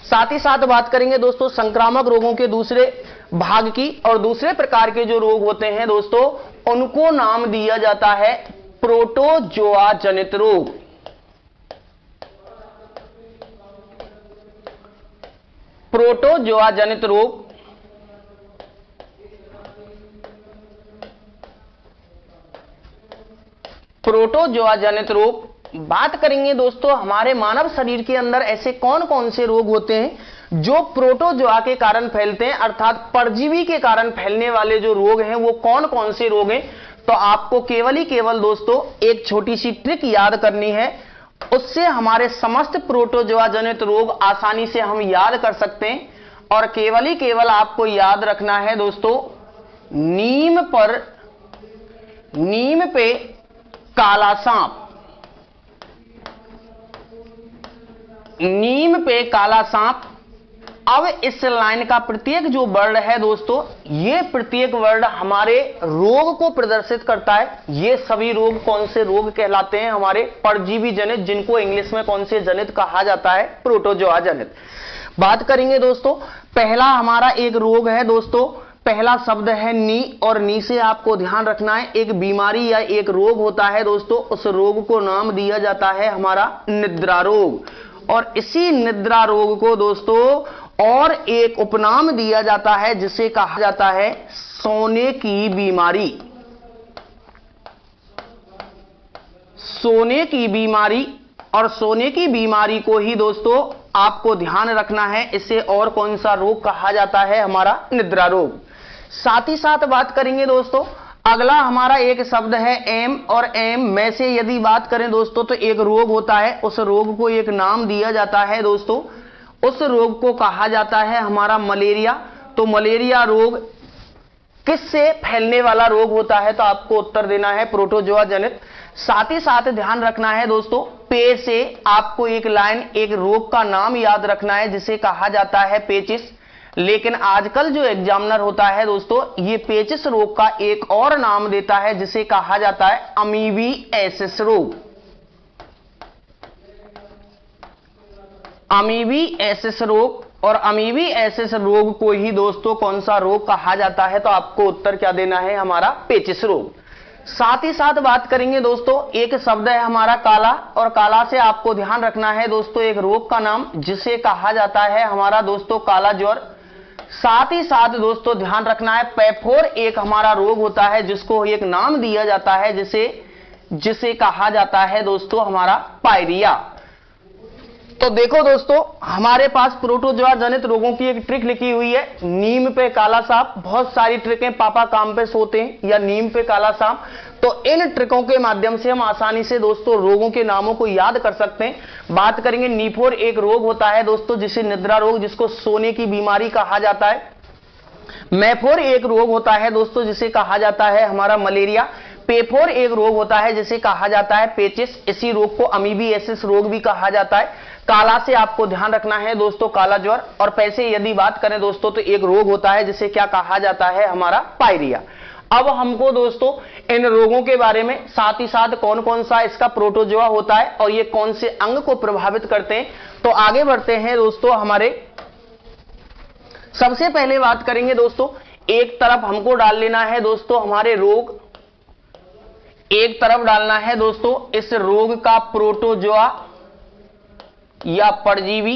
साथ ही साथ बात करेंगे दोस्तों संक्रामक रोगों के दूसरे भाग की, और दूसरे प्रकार के जो रोग होते हैं दोस्तों, उनको नाम दिया जाता है प्रोटोजोआ जनित रोग। प्रोटोजोआ जनित रोग। प्रोटोजोआ जनित रोग। बात करेंगे दोस्तों हमारे मानव शरीर के अंदर ऐसे कौन कौन से रोग होते हैं जो प्रोटोजोआ के कारण फैलते हैं, अर्थात परजीवी के कारण फैलने वाले जो रोग हैं वो कौन कौन से रोग हैं। तो आपको केवल ही केवल दोस्तों एक छोटी सी ट्रिक याद करनी है, उससे हमारे समस्त प्रोटोजोआ जनित रोग आसानी से हम याद कर सकते हैं। और केवल ही केवल आपको याद रखना है दोस्तों, नीम पे काला सांप। नीम पे काला सांप। अब इस लाइन का प्रत्येक जो वर्ड है दोस्तों, ये प्रत्येक वर्ड हमारे रोग को प्रदर्शित करता है। ये सभी रोग कौन से रोग कहलाते हैं, हमारे परजीवी जनित, जिनको इंग्लिश में कौन से जनित कहा जाता है, प्रोटोजोआ जनित। बात करेंगे दोस्तों, पहला हमारा एक रोग है दोस्तों, पहला शब्द है नी, और नी से आपको ध्यान रखना है, एक बीमारी या एक रोग होता है दोस्तों, उस रोग को नाम दिया जाता है हमारा निद्रा रोग। और इसी निद्रा रोग को दोस्तों और एक उपनाम दिया जाता है जिसे कहा जाता है सोने की बीमारी। सोने की बीमारी। और सोने की बीमारी को ही दोस्तों आपको ध्यान रखना है, इसे और कौन सा रोग कहा जाता है, हमारा निद्रा रोग। साथ ही साथ बात करेंगे दोस्तों, अगला हमारा एक शब्द है एम, और एम में से यदि बात करें दोस्तों तो एक रोग होता है, उस रोग को एक नाम दिया जाता है दोस्तों, उस रोग को कहा जाता है हमारा मलेरिया। तो मलेरिया रोग किससे फैलने वाला रोग होता है, तो आपको उत्तर देना है प्रोटोजोआ जनित। साथ ही साथ ध्यान रखना है दोस्तों, पे से आपको एक लाइन, एक रोग का नाम याद रखना है जिसे कहा जाता है पेचिस। लेकिन आजकल जो एग्जामिनर होता है दोस्तों, ये पेचिस रोग का एक और नाम देता है जिसे कहा जाता है अमीबिएसिस रोग। अमीबिएसिस रोग। और अमीबिएसिस रोग को ही दोस्तों कौन सा रोग कहा जाता है, तो आपको उत्तर क्या देना है, हमारा पेचिस रोग। साथ ही साथ बात करेंगे दोस्तों, एक शब्द है हमारा काला, और काला से आपको ध्यान रखना है दोस्तों एक रोग का नाम जिसे कहा जाता है हमारा दोस्तों काला ज्वर। साथ ही साथ दोस्तों ध्यान रखना है पैफोर एक हमारा रोग होता है जिसको एक नाम दिया जाता है जिसे कहा जाता है दोस्तों हमारा पायरिया। तो देखो दोस्तों, हमारे पास प्रोटोजोआ जनित रोगों की एक ट्रिक लिखी हुई है, नीम पे काला सांप। बहुत सारी ट्रिकें, पापा काम पे सोते हैं या नीम पे काला सांप, तो इन ट्रिकों के माध्यम से हम आसानी से दोस्तों रोगों के नामों को याद कर सकते हैं। बात करेंगे नीफोर एक रोग होता है दोस्तों जिसे निद्रा रोग, जिसको सोने की बीमारी कहा जाता है। मैफोर एक रोग होता है दोस्तों जिसे कहा जाता है हमारा मलेरिया। पेफोर एक रोग होता है जिसे कहा जाता है पेचिस, इसी रोग को अमीबिएसिस रोग भी कहा जाता है। काला से आपको ध्यान रखना है दोस्तों काला ज्वर। और पैसे यदि बात करें दोस्तों तो एक रोग होता है जिसे क्या कहा जाता है, हमारा पायरिया। अब हमको दोस्तों इन रोगों के बारे में, साथ ही साथ कौन कौन सा इसका प्रोटोजोआ होता है और ये कौन से अंग को प्रभावित करते हैं, तो आगे बढ़ते हैं दोस्तों। हमारे सबसे पहले बात करेंगे दोस्तों, एक तरफ हमको डाल लेना है दोस्तों हमारे रोग, एक तरफ डालना है दोस्तों इस रोग का प्रोटोजोआ या परजीवी,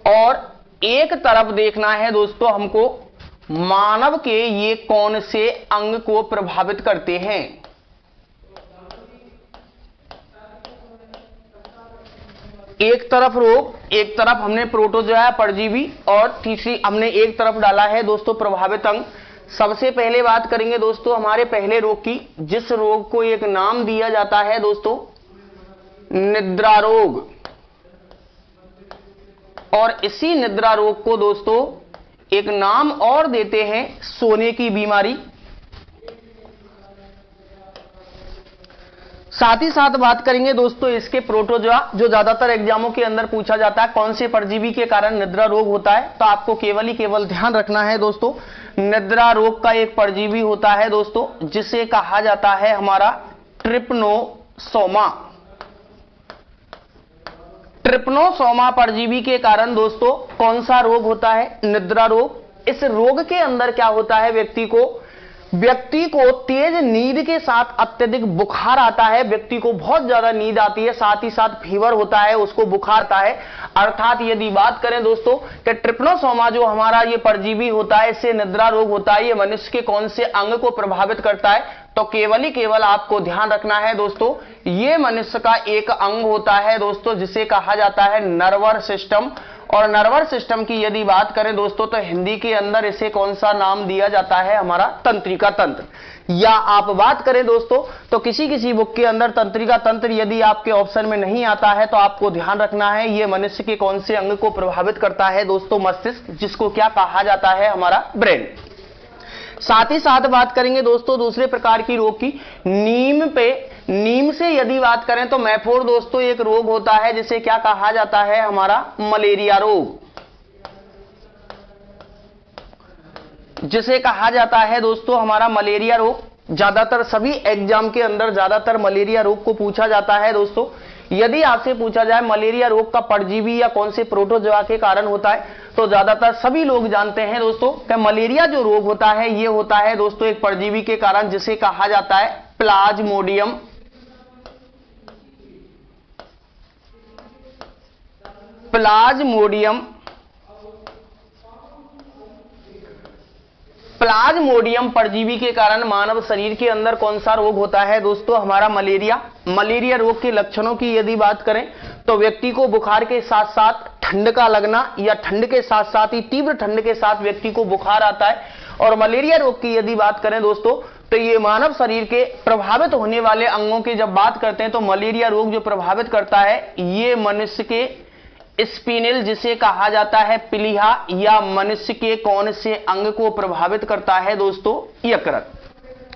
और एक तरफ देखना है दोस्तों हमको मानव के ये कौन से अंग को प्रभावित करते हैं। एक तरफ रोग, एक तरफ हमने प्रोटोजोआ परजीवी, और तीसरी हमने एक तरफ डाला है दोस्तों प्रभावित अंग। सबसे पहले बात करेंगे दोस्तों हमारे पहले रोग की, जिस रोग को एक नाम दिया जाता है दोस्तों निद्रा रोग। और इसी निद्रा रोग को दोस्तों एक नाम और देते हैं सोने की बीमारी। साथ ही साथ बात करेंगे दोस्तों इसके प्रोटोजोआ, जो ज्यादातर एग्जामों के अंदर पूछा जाता है, कौन से परजीवी के कारण निद्रा रोग होता है। तो आपको केवल ही केवल ध्यान रखना है दोस्तों, निद्रा रोग का एक परजीवी होता है दोस्तों जिसे कहा जाता है हमारा ट्रिपनोसोमा। ट्रिपनोसोमा परजीवी के कारण दोस्तों कौन सा रोग होता है, निद्रा रोग। इस रोग के अंदर क्या होता है, व्यक्ति को तेज नींद के साथ अत्यधिक बुखार आता है, व्यक्ति को बहुत ज्यादा नींद आती है, साथ ही साथ फीवर होता है, उसको बुखार आता है। अर्थात यदि बात करें दोस्तों कि ट्रिपनोसोमा जो हमारा ये परजीवी होता है, इससे निद्रा रोग होता है, ये मनुष्य के कौन से अंग को प्रभावित करता है। तो केवल ही केवल आपको ध्यान रखना है दोस्तों, ये मनुष्य का एक अंग होता है दोस्तों जिसे कहा जाता है नर्वस सिस्टम। और नर्वस सिस्टम की यदि बात करें दोस्तों तो हिंदी के अंदर इसे कौन सा नाम दिया जाता है, हमारा तंत्रिका तंत्र। या आप बात करें दोस्तों तो किसी किसी बुक के अंदर तंत्रिका तंत्र यदि आपके ऑप्शन में नहीं आता है तो आपको ध्यान रखना है ये मनुष्य के कौन से अंग को प्रभावित करता है दोस्तों, मस्तिष्क, जिसको क्या कहा जाता है, हमारा ब्रेन। साथ ही साथ बात करेंगे दोस्तों दूसरे प्रकार की रोग की, नीम से यदि बात करें तो मैफोर दोस्तों एक रोग होता है जिसे क्या कहा जाता है, हमारा मलेरिया रोग, जिसे कहा जाता है दोस्तों हमारा मलेरिया रोग। ज्यादातर सभी एग्जाम के अंदर ज्यादातर मलेरिया रोग को पूछा जाता है दोस्तों। यदि आपसे पूछा जाए मलेरिया रोग का परजीवी या कौन से प्रोटोजोआ के कारण होता है, तो ज्यादातर सभी लोग जानते हैं दोस्तों कि मलेरिया जो रोग होता है ये होता है दोस्तों एक परजीवी के कारण जिसे कहा जाता है प्लाज्मोडियम। प्लाज्मोडियम परजीवी के कारण मानव शरीर के अंदर कौन सा रोग होता है दोस्तों, हमारा मलेरिया रोग के लक्षणों की यदि बात करें तो व्यक्ति को बुखार के साथ साथ ठंड का लगना या ठंड के साथ साथ ही तीव्र ठंड के साथ व्यक्ति को बुखार आता है। और मलेरिया रोग की यदि बात करें दोस्तों तो ये मानव शरीर के प्रभावित होने वाले अंगों की जब बात करते हैं तो मलेरिया रोग जो प्रभावित करता है ये मनुष्य के स्पिनल जिसे कहा जाता है प्लीहा, या मनुष्य के कौन से अंग को प्रभावित करता है दोस्तों, यकृत।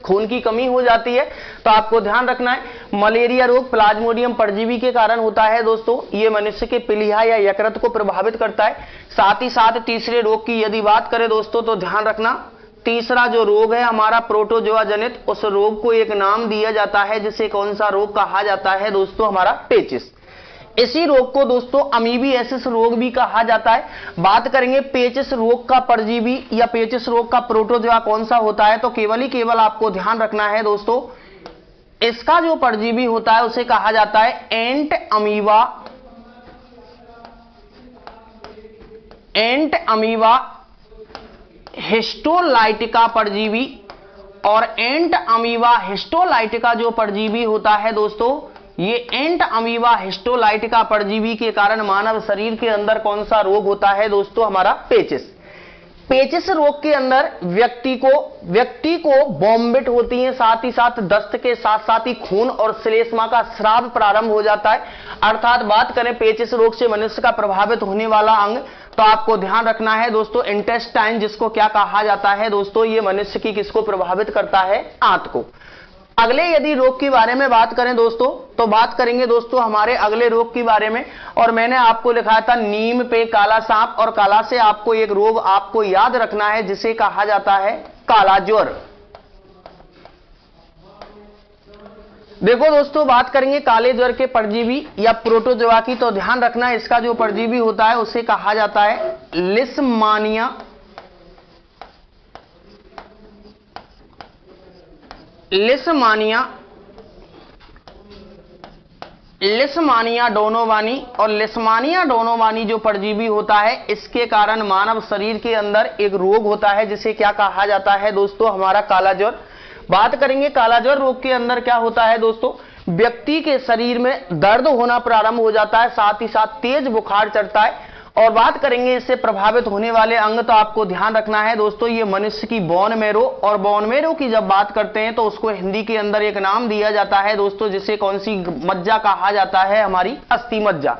खून की कमी हो जाती है तो आपको ध्यान रखना है मलेरिया रोग प्लाज्मोडियम परजीवी के कारण होता है दोस्तों, ये मनुष्य के प्लीहा या यकृत को प्रभावित करता है। साथ ही साथ तीसरे रोग की यदि बात करें दोस्तों तो ध्यान रखना, तीसरा जो रोग है हमारा प्रोटोजोआ जनित, उस रोग को एक नाम दिया जाता है जिसे कौन सा रोग कहा जाता है दोस्तों, हमारा पेचिस। इसी रोग को दोस्तों अमीबियासिस रोग भी कहा जाता है। बात करेंगे पेचिस रोग का परजीवी या पेचिस रोग का प्रोटोजोआ कौन सा होता है, तो केवल ही केवल आपको ध्यान रखना है दोस्तों, इसका जो परजीवी होता है उसे कहा जाता है एंट अमीबा हिस्टोलाइटिका परजीवी। और एंट अमीबा हिस्टोलाइटिका जो परजीवी होता है दोस्तों, ये एंट अमीबा हिस्टोलाइटिका परजीवी के कारण मानव शरीर के अंदर कौन सा रोग होता है दोस्तों, हमारा पेचिस। पेचिस रोग के अंदर व्यक्ति को वॉमिट होती है, साथ ही साथ दस्त के साथ साथ ही खून और श्लेष्मा का स्राव प्रारंभ हो जाता है। अर्थात बात करें पेचिस रोग से मनुष्य का प्रभावित होने वाला अंग, तो आपको ध्यान रखना है दोस्तों इंटेस्टाइन, जिसको क्या कहा जाता है दोस्तों, ये मनुष्य की किसको प्रभावित करता है, आंत को। अगले यदि रोग के बारे में बात करें दोस्तों तो बात करेंगे दोस्तों हमारे अगले रोग के बारे में, और मैंने आपको लिखा था नीम पे काला सांप, और काला से आपको एक रोग आपको याद रखना है जिसे कहा जाता है काला ज्वर। देखो दोस्तों बात करेंगे काले ज्वर के परजीवी या प्रोटोजोआ की, तो ध्यान रखना इसका जो परजीवी होता है उसे कहा जाता है लिस्मानिया डोनोवानी। और लिस्मानिया डोनोवानी जो परजीवी होता है इसके कारण मानव शरीर के अंदर एक रोग होता है जिसे क्या कहा जाता है दोस्तों, हमारा काला ज्वर। बात करेंगे काला ज्वर रोग के अंदर क्या होता है दोस्तों, व्यक्ति के शरीर में दर्द होना प्रारंभ हो जाता है, साथ ही साथ तेज बुखार चढ़ता है। और बात करेंगे इससे प्रभावित होने वाले अंग, तो आपको ध्यान रखना है दोस्तों ये मनुष्य की बोन मैरो, और बोन मैरो की जब बात करते हैं तो उसको हिंदी के अंदर एक नाम दिया जाता है दोस्तों जिसे कौन सी मज्जा कहा जाता है, हमारी अस्थि मज्जा।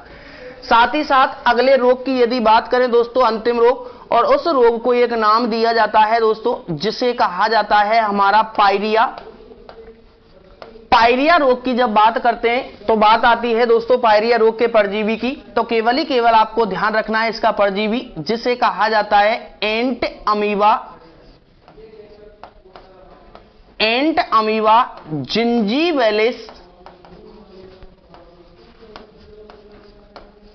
साथ ही साथ अगले रोग की यदि बात करें दोस्तों, अंतिम रोग, और उस रोग को एक नाम दिया जाता है दोस्तों, जिसे कहा जाता है हमारा पायरिया। पायरिया रोग की जब बात करते हैं तो बात आती है दोस्तों पायरिया रोग के परजीवी की, तो केवल ही केवल आपको ध्यान रखना है इसका परजीवी, जिसे कहा जाता है एंट अमीबा। एंट अमीबा जिंजीवेलिस।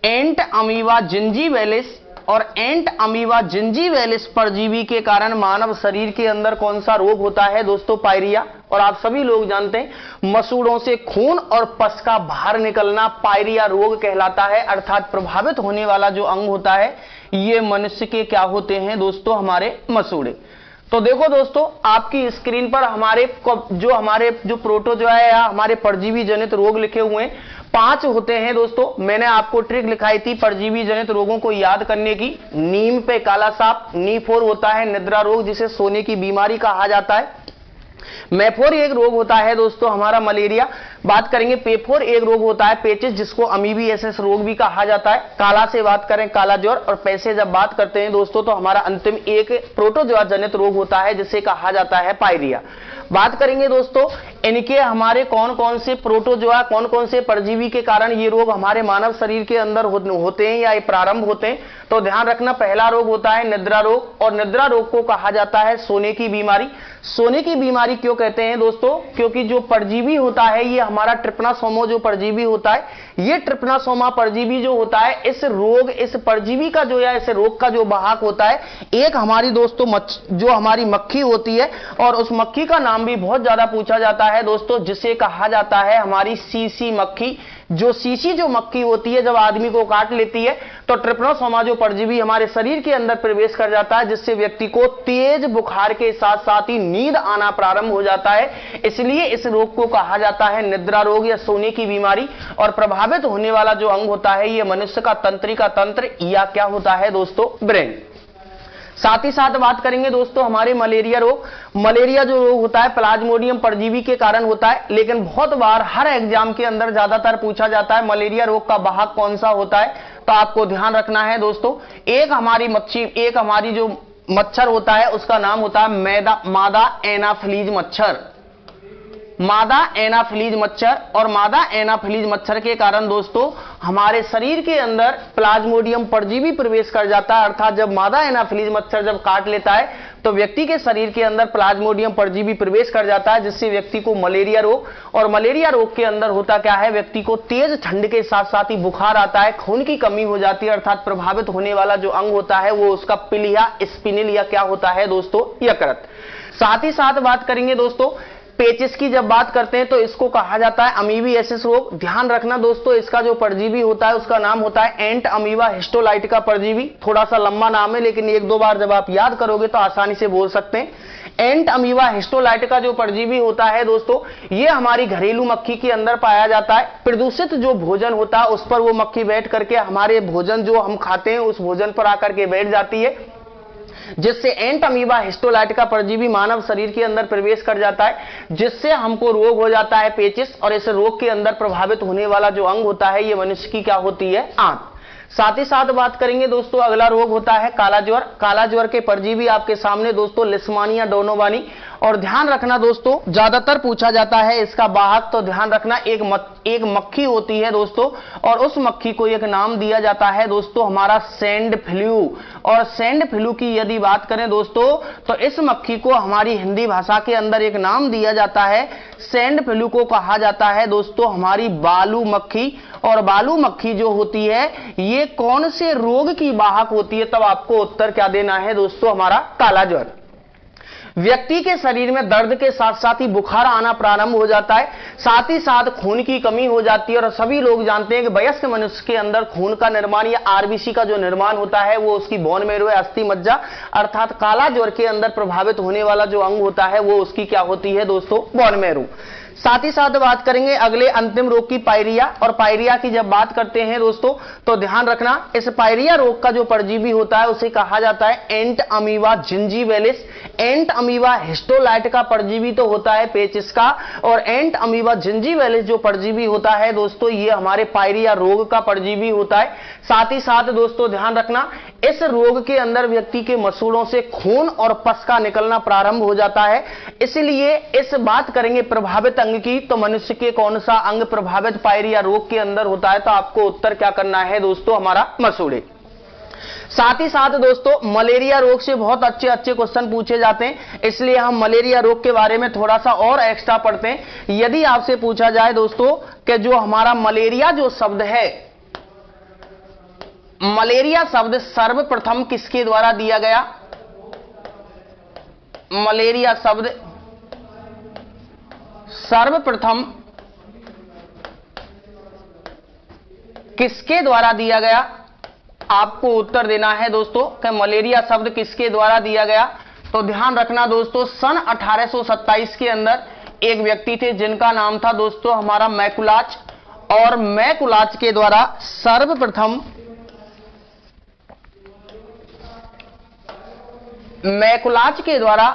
एंट अमीबा जिंजीवेलिस और एंट अमीबा जिंजीवेलिस परजीवी के कारण मानव शरीर के अंदर कौन सा रोग होता है दोस्तों? पायरिया। और आप सभी लोग जानते हैं मसूड़ों से खून और पस का बाहर निकलना पायरिया रोग कहलाता है, अर्थात प्रभावित होने वाला जो अंग होता है ये मनुष्य के क्या होते हैं दोस्तों? हमारे मसूड़े। तो देखो दोस्तों आपकी स्क्रीन पर हमारे जो प्रोटोजोआ या हमारे परजीवी जनित रोग लिखे हुए हैं 5 होते हैं दोस्तों। मैंने आपको ट्रिक लिखाई थी परजीवी जनित रोगों को याद करने की। नीम पे काला सांप, नी4 होता है निद्रा रोग जिसे सोने की बीमारी कहा जाता है। मैफोर एक रोग होता है दोस्तों हमारा मलेरिया। बात करेंगे पेफोर एक रोग होता है पेचिस जिसको अमीबियासिस रोग भी कहा जाता है। काला से बात करें काला ज्वर, और पैसे जब बात करते हैं दोस्तों तो हमारा अंतिम एक प्रोटोजोआ जनित रोग होता है जिसे कहा जाता है पायरिया। बात करेंगे दोस्तों इनके हमारे कौन कौन से प्रोटोजोआ कौन कौन से परजीवी के कारण ये रोग हमारे मानव शरीर के अंदर होते हैं या ये प्रारंभ होते हैं। तो ध्यान रखना पहला रोग होता है निद्रा रोग, और निद्रा रोग को कहा जाता है सोने की बीमारी। सोने की बीमारी क्यों कहते हैं दोस्तों? क्योंकि जो परजीवी होता है ये हमारा ट्रिपनासोमा जो परजीवी होता है, ये ट्रिपनासोमा परजीवी जो होता है इस परजीवी का जो या इस रोग का जो वाहक होता है एक हमारी दोस्तों जो हमारी मक्खी होती है, और उस मक्खी का नाम भी बहुत ज्यादा पूछा जाता है दोस्तों, जिसे कहा जाता है हमारी सीसी मक्खी। जो सीसी जो मक्खी होती है जब आदमी को काट लेती है तो ट्रिपनासोमा जो परजीवी हमारे शरीर के अंदर प्रवेश कर जाता है, जिससे व्यक्ति को तेज बुखार के साथ साथ ही नींद आना प्रारंभ हो जाता है। इसलिए इस रोग को कहा जाता है निद्रा रोग या सोने की बीमारी। और प्रभावित होने वाला जो अंग होता है यह मनुष्य का तंत्रिका तंत्र या क्या होता है दोस्तों? ब्रेन। साथ ही साथ बात करेंगे दोस्तों हमारे मलेरिया रोग। मलेरिया जो रोग होता है प्लाज्मोडियम परजीवी के कारण होता है, लेकिन बहुत बार हर एग्जाम के अंदर ज्यादातर पूछा जाता है मलेरिया रोग का वाहक कौन सा होता है। तो आपको ध्यान रखना है दोस्तों एक हमारी जो मच्छर होता है उसका नाम होता है मादा एनाफिलीज मच्छर। मादा एनाफिलीज मच्छर, और मादा एनाफिलीज मच्छर के कारण दोस्तों हमारे शरीर के अंदर प्लाज्मोडियम परजीवी प्रवेश कर जाता है, अर्थात जब मादा एनाफिलीज मच्छर जब काट लेता है तो व्यक्ति के शरीर के अंदर प्लाज्मोडियम परजीवी प्रवेश कर जाता है, जिससे व्यक्ति को मलेरिया रोग। और मलेरिया रोग के अंदर होता क्या है? व्यक्ति को तेज ठंड के साथ साथ ही बुखार आता है, खून की कमी हो जाती है, अर्थात प्रभावित होने वाला जो अंग होता है वो उसका पिलिया स्पिनिल या क्या होता है दोस्तों? यकृत। साथ ही साथ बात करेंगे दोस्तों पेचिस की जब बात करते हैं तो इसको कहा जाता है अमीबियासिस रोग। ध्यान रखना दोस्तों इसका जो परजीवी होता है उसका नाम होता है एंट अमीबा हिस्टोलाइट का परजीवी। थोड़ा सा लंबा नाम है लेकिन एक दो बार जब आप याद करोगे तो आसानी से बोल सकते हैं। एंट अमीबा हिस्टोलाइट का जो परजीवी होता है दोस्तों ये हमारी घरेलू मक्खी के अंदर पाया जाता है। प्रदूषित जो भोजन होता है उस पर वो मक्खी बैठ करके हमारे भोजन जो हम खाते हैं उस भोजन पर आकर के बैठ जाती है, जिससे एंट अमीबा हिस्टोलाइट का परजीवी मानव शरीर के अंदर प्रवेश कर जाता है, जिससे हमको रोग हो जाता है पेचिस। और इस रोग के अंदर प्रभावित होने वाला जो अंग होता है ये मनुष्य की क्या होती है? आंत। साथ ही साथ बात करेंगे दोस्तों अगला रोग होता है काला ज्वर। काला ज्वर के परजीवी आपके सामने दोस्तों लिस्मानिया डोनोवानी। और ध्यान रखना दोस्तों ज्यादातर पूछा जाता है इसका वाहक, तो ध्यान रखना एक मक्खी होती है दोस्तों, और उस मक्खी को एक नाम दिया जाता है दोस्तों हमारा सैंड फ्लू। और सैंड फ्लू की यदि बात करें दोस्तों तो इस मक्खी को हमारी हिंदी भाषा के अंदर एक नाम दिया जाता है। सैंड फ्लू को कहा जाता है दोस्तों हमारी बालू मक्खी। और बालू मक्खी जो होती है ये कौन से रोग की वाहक होती है? तब आपको उत्तर क्या देना है दोस्तों? हमारा काला ज्वर। व्यक्ति के शरीर में दर्द के साथ साथ ही बुखार आना प्रारंभ हो जाता है, साथ ही साथ खून की कमी हो जाती है। और सभी लोग जानते हैं कि वयस्क मनुष्य के अंदर खून का निर्माण या आरबीसी का जो निर्माण होता है वो उसकी बोन मैरो है, अस्थि मज्जा। अर्थात काला ज्वर के अंदर प्रभावित होने वाला जो अंग होता है वो उसकी क्या होती है दोस्तों? Bone marrow. साथ ही साथ बात करेंगे अगले अंतिम रोग की पायरिया। और पायरिया की जब बात करते हैं दोस्तों तो ध्यान रखना इस पायरिया रोग का जो परजीवी होता है उसे कहा जाता है एंट अमीबा जिंजीवेलिस। एंट अमीबा हिस्टोलाइट का परजीवी तो होता है पेचिस का, और एंट अमीबा जिंजीवैलिस जो परजीवी होता है दोस्तों ये हमारे पायरिया रोग का परजीवी होता है। साथ ही साथ दोस्तों ध्यान रखना, इस रोग के अंदर व्यक्ति के मसूड़ों से खून और पस का निकलना प्रारंभ हो जाता है। इसलिए इस बात करेंगे प्रभावित अंग की, तो मनुष्य के कौन सा अंग प्रभावित पायरिया रोग के अंदर होता है, तो आपको उत्तर क्या करना है दोस्तों, हमारा मसूड़े। साथ ही साथ दोस्तों मलेरिया रोग से बहुत अच्छे अच्छे क्वेश्चन पूछे जाते हैं, इसलिए हम मलेरिया रोग के बारे में थोड़ा सा और एक्स्ट्रा पढ़ते हैं। यदि आपसे पूछा जाए दोस्तों कि जो हमारा मलेरिया जो शब्द है, मलेरिया शब्द सर्वप्रथम किसके द्वारा दिया गया? मलेरिया शब्द सर्वप्रथम किसके द्वारा दिया गया? आपको उत्तर देना है दोस्तों कि मलेरिया शब्द किसके द्वारा दिया गया। तो ध्यान रखना दोस्तों, सन 1827 के अंदर एक व्यक्ति थे जिनका नाम था दोस्तों हमारा मैकुलाच, और मैकुलाच के द्वारा सर्वप्रथम मैकुलाच के द्वारा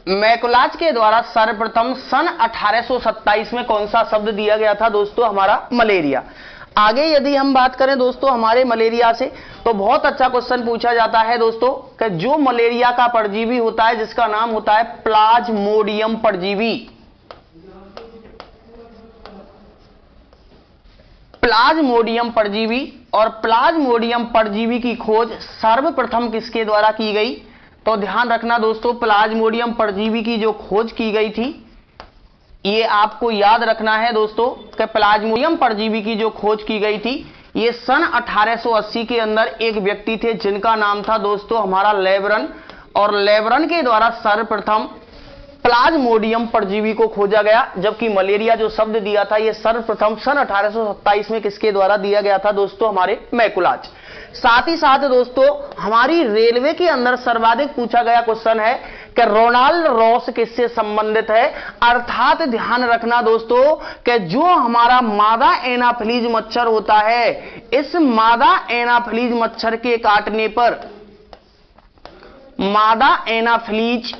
मैकुलाच के द्वारा सर्वप्रथम सन 1827 में कौन सा शब्द दिया गया था दोस्तों, हमारा मलेरिया। आगे यदि हम बात करें दोस्तों हमारे मलेरिया से, तो बहुत अच्छा क्वेश्चन पूछा जाता है दोस्तों कि जो मलेरिया का परजीवी होता है जिसका नाम होता है प्लाज्मोडियम परजीवी। प्लाज्मोडियम परजीवी, और प्लाज्मोडियम परजीवी की खोज सर्वप्रथम किसके द्वारा की गई? तो ध्यान रखना दोस्तों, प्लाज्मोडियम परजीवी की जो खोज की गई थी, ये आपको याद रखना है दोस्तों कि प्लाज्मोडियम परजीवी की जो खोज की गई थी ये सन 1880 के अंदर एक व्यक्ति थे जिनका नाम था दोस्तों हमारा लेबरन, और लेबरन के द्वारा सर्वप्रथम प्लाज्मोडियम परजीवी को खोजा गया। जबकि मलेरिया जो शब्द दिया था ये सर्वप्रथम सन 1827 में किसके द्वारा दिया गया था दोस्तों, हमारे मैकुलाच। साथ ही साथ दोस्तों हमारी रेलवे के अंदर सर्वाधिक पूछा गया क्वेश्चन है कि रोनाल्ड रॉस किससे संबंधित है। अर्थात ध्यान रखना दोस्तों कि जो हमारा मादा एनाफिलीज मच्छर होता है, इस मादा एनाफिलीज मच्छर के काटने पर, मादा एनाफिलीज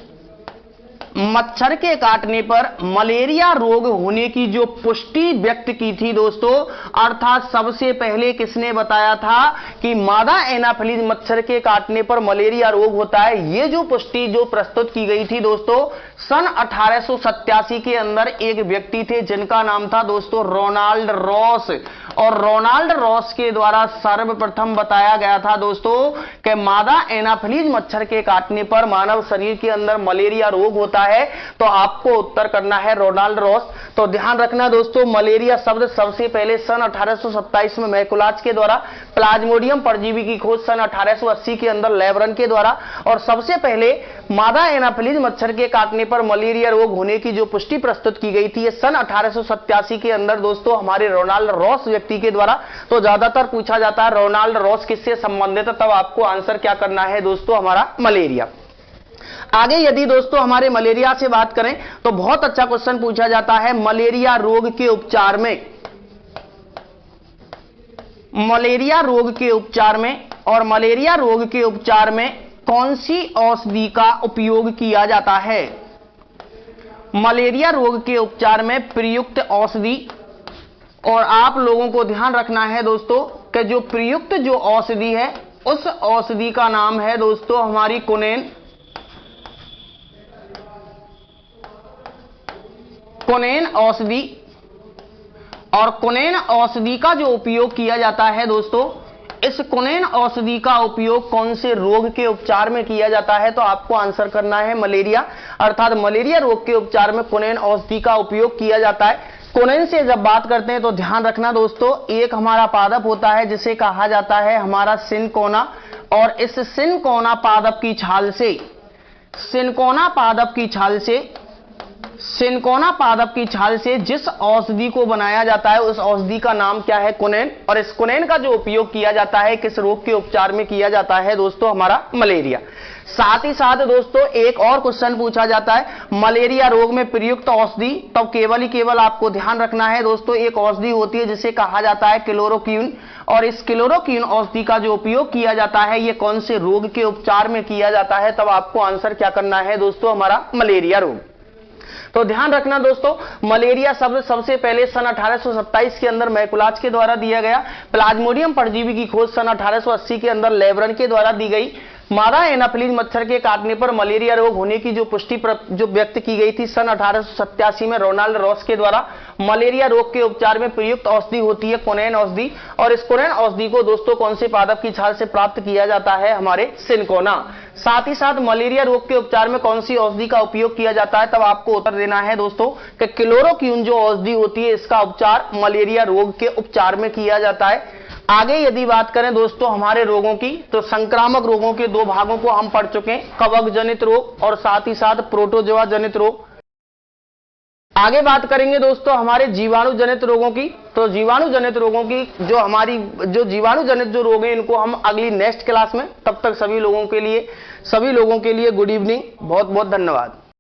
मच्छर के काटने पर मलेरिया रोग होने की जो पुष्टि व्यक्त की थी दोस्तों, अर्थात सबसे पहले किसने बताया था कि मादा एनाफिलीज मच्छर के काटने पर मलेरिया रोग होता है, ये जो पुष्टि जो प्रस्तुत की गई थी दोस्तों सन 1887 के अंदर एक व्यक्ति थे जिनका नाम था दोस्तों रोनाल्ड रॉस, और रोनाल्ड रॉस के द्वारा सर्वप्रथम बताया गया था दोस्तों कि मादा एनाफिलीज मच्छर के काटने पर मानव शरीर के अंदर मलेरिया रोग होता है। तो आपको उत्तर करना है रोनाल्ड रॉस। तो ध्यान रखना दोस्तों, मलेरिया शब्द सबसे पहले सन 1827 में मैकुलाच के द्वारा, प्लाज्मोडियम परजीवी की खोज सन 1880 के अंदर लेबरन के द्वारा, और सबसे पहले मादा एनाफिलीज मच्छर के काटने पर मलेरिया रोग होने की जो पुष्टि प्रस्तुत की गई थी सन 1887 के अंदर दोस्तों हमारे रोनाल्ड रॉस व्यक्ति के द्वारा। तो ज्यादातर पूछा जाता है रोनाल्ड रॉस किससे संबंधित है, तब आपको आंसर क्या करना है दोस्तों, हमारा मलेरिया। आगे यदि दोस्तों हमारे मलेरिया से बात करें तो बहुत अच्छा क्वेश्चन पूछा जाता है मलेरिया रोग के उपचार में, मलेरिया रोग के उपचार में, और मलेरिया रोग के उपचार में कौन सी औषधि का उपयोग किया जाता है। मलेरिया रोग के उपचार में प्रयुक्त औषधि, और आप लोगों को ध्यान रखना है दोस्तों कि जो प्रयुक्त जो औषधि है उस औषधि का नाम है दोस्तों हमारी कुनेन, कुनेन औषधि। और कुनेन औषधि का जो उपयोग किया जाता है दोस्तों, इस कुनेन औषधि का उपयोग कौन से रोग के उपचार में किया जाता है, तो आपको आंसर करना है मलेरिया। अर्थात मलेरिया रोग के उपचार में कुनेन औषधि का उपयोग किया जाता है। कुनेन से जब बात करते हैं तो ध्यान रखना दोस्तों, एक हमारा पादप होता है जिसे कहा जाता है हमारा सिनकोना, और इस सिनकोना पादप की छाल से, सिनकोना पादप की छाल से सिनकोना पादप की छाल से जिस औषधि को बनाया जाता है उस औषधि का नाम क्या है? क्विनोन। और इस क्विनोन का जो उपयोग किया जाता है किस रोग के उपचार में किया जाता है दोस्तों? हमारा मलेरिया। साथ ही साथ दोस्तों एक और क्वेश्चन पूछा जाता है, मलेरिया रोग में प्रयुक्त औषधि, तब केवल आपको ध्यान रखना है दोस्तों एक औषधि होती है जिसे कहा जाता है क्लोरोक्विन। और इस क्लोरोक्विन औषधि का जो उपयोग किया जाता है ये कौन से रोग के उपचार में किया जाता है? तब आपको आंसर क्या करना है दोस्तों? हमारा मलेरिया रोग। तो ध्यान रखना दोस्तों, मलेरिया शब्द सबसे पहले सन 1827 के अंदर मैकुलाच के द्वारा दिया गया। प्लाज्मोडियम परजीवी की खोज सन 1880 के अंदर लेबरन के द्वारा दी गई। मादा एनाफिलीज मच्छर के काटने पर मलेरिया रोग होने की जो पुष्टि जो व्यक्त की गई थी सन 1887 में रोनाल्ड रॉस के द्वारा। मलेरिया रोग के उपचार में प्रयुक्त औषधि होती है क्विनोन औषधि। और इस क्विनोन औषधि को दोस्तों कौन से पादप की छाल से प्राप्त किया जाता है? हमारे सिनकोना। साथ ही साथ मलेरिया रोग के उपचार में कौन सी औषधि का उपयोग किया जाता है? तब आपको उत्तर देना है दोस्तों कि क्लोरोक्विन जो औषधि होती है इसका उपचार मलेरिया रोग के उपचार में किया जाता है। आगे यदि बात करें दोस्तों हमारे रोगों की, तो संक्रामक रोगों के दो भागों को हम पढ़ चुके हैं, कवक जनित रोग और साथ ही साथ प्रोटोजोआ जनित रोग। आगे बात करेंगे दोस्तों हमारे जीवाणु जनित रोगों की। तो जीवाणु जनित रोगों की जो जीवाणु जनित जो रोग हैं इनको हम अगली नेक्स्ट क्लास में, तब तक सभी लोगों के लिए गुड इवनिंग, बहुत बहुत धन्यवाद।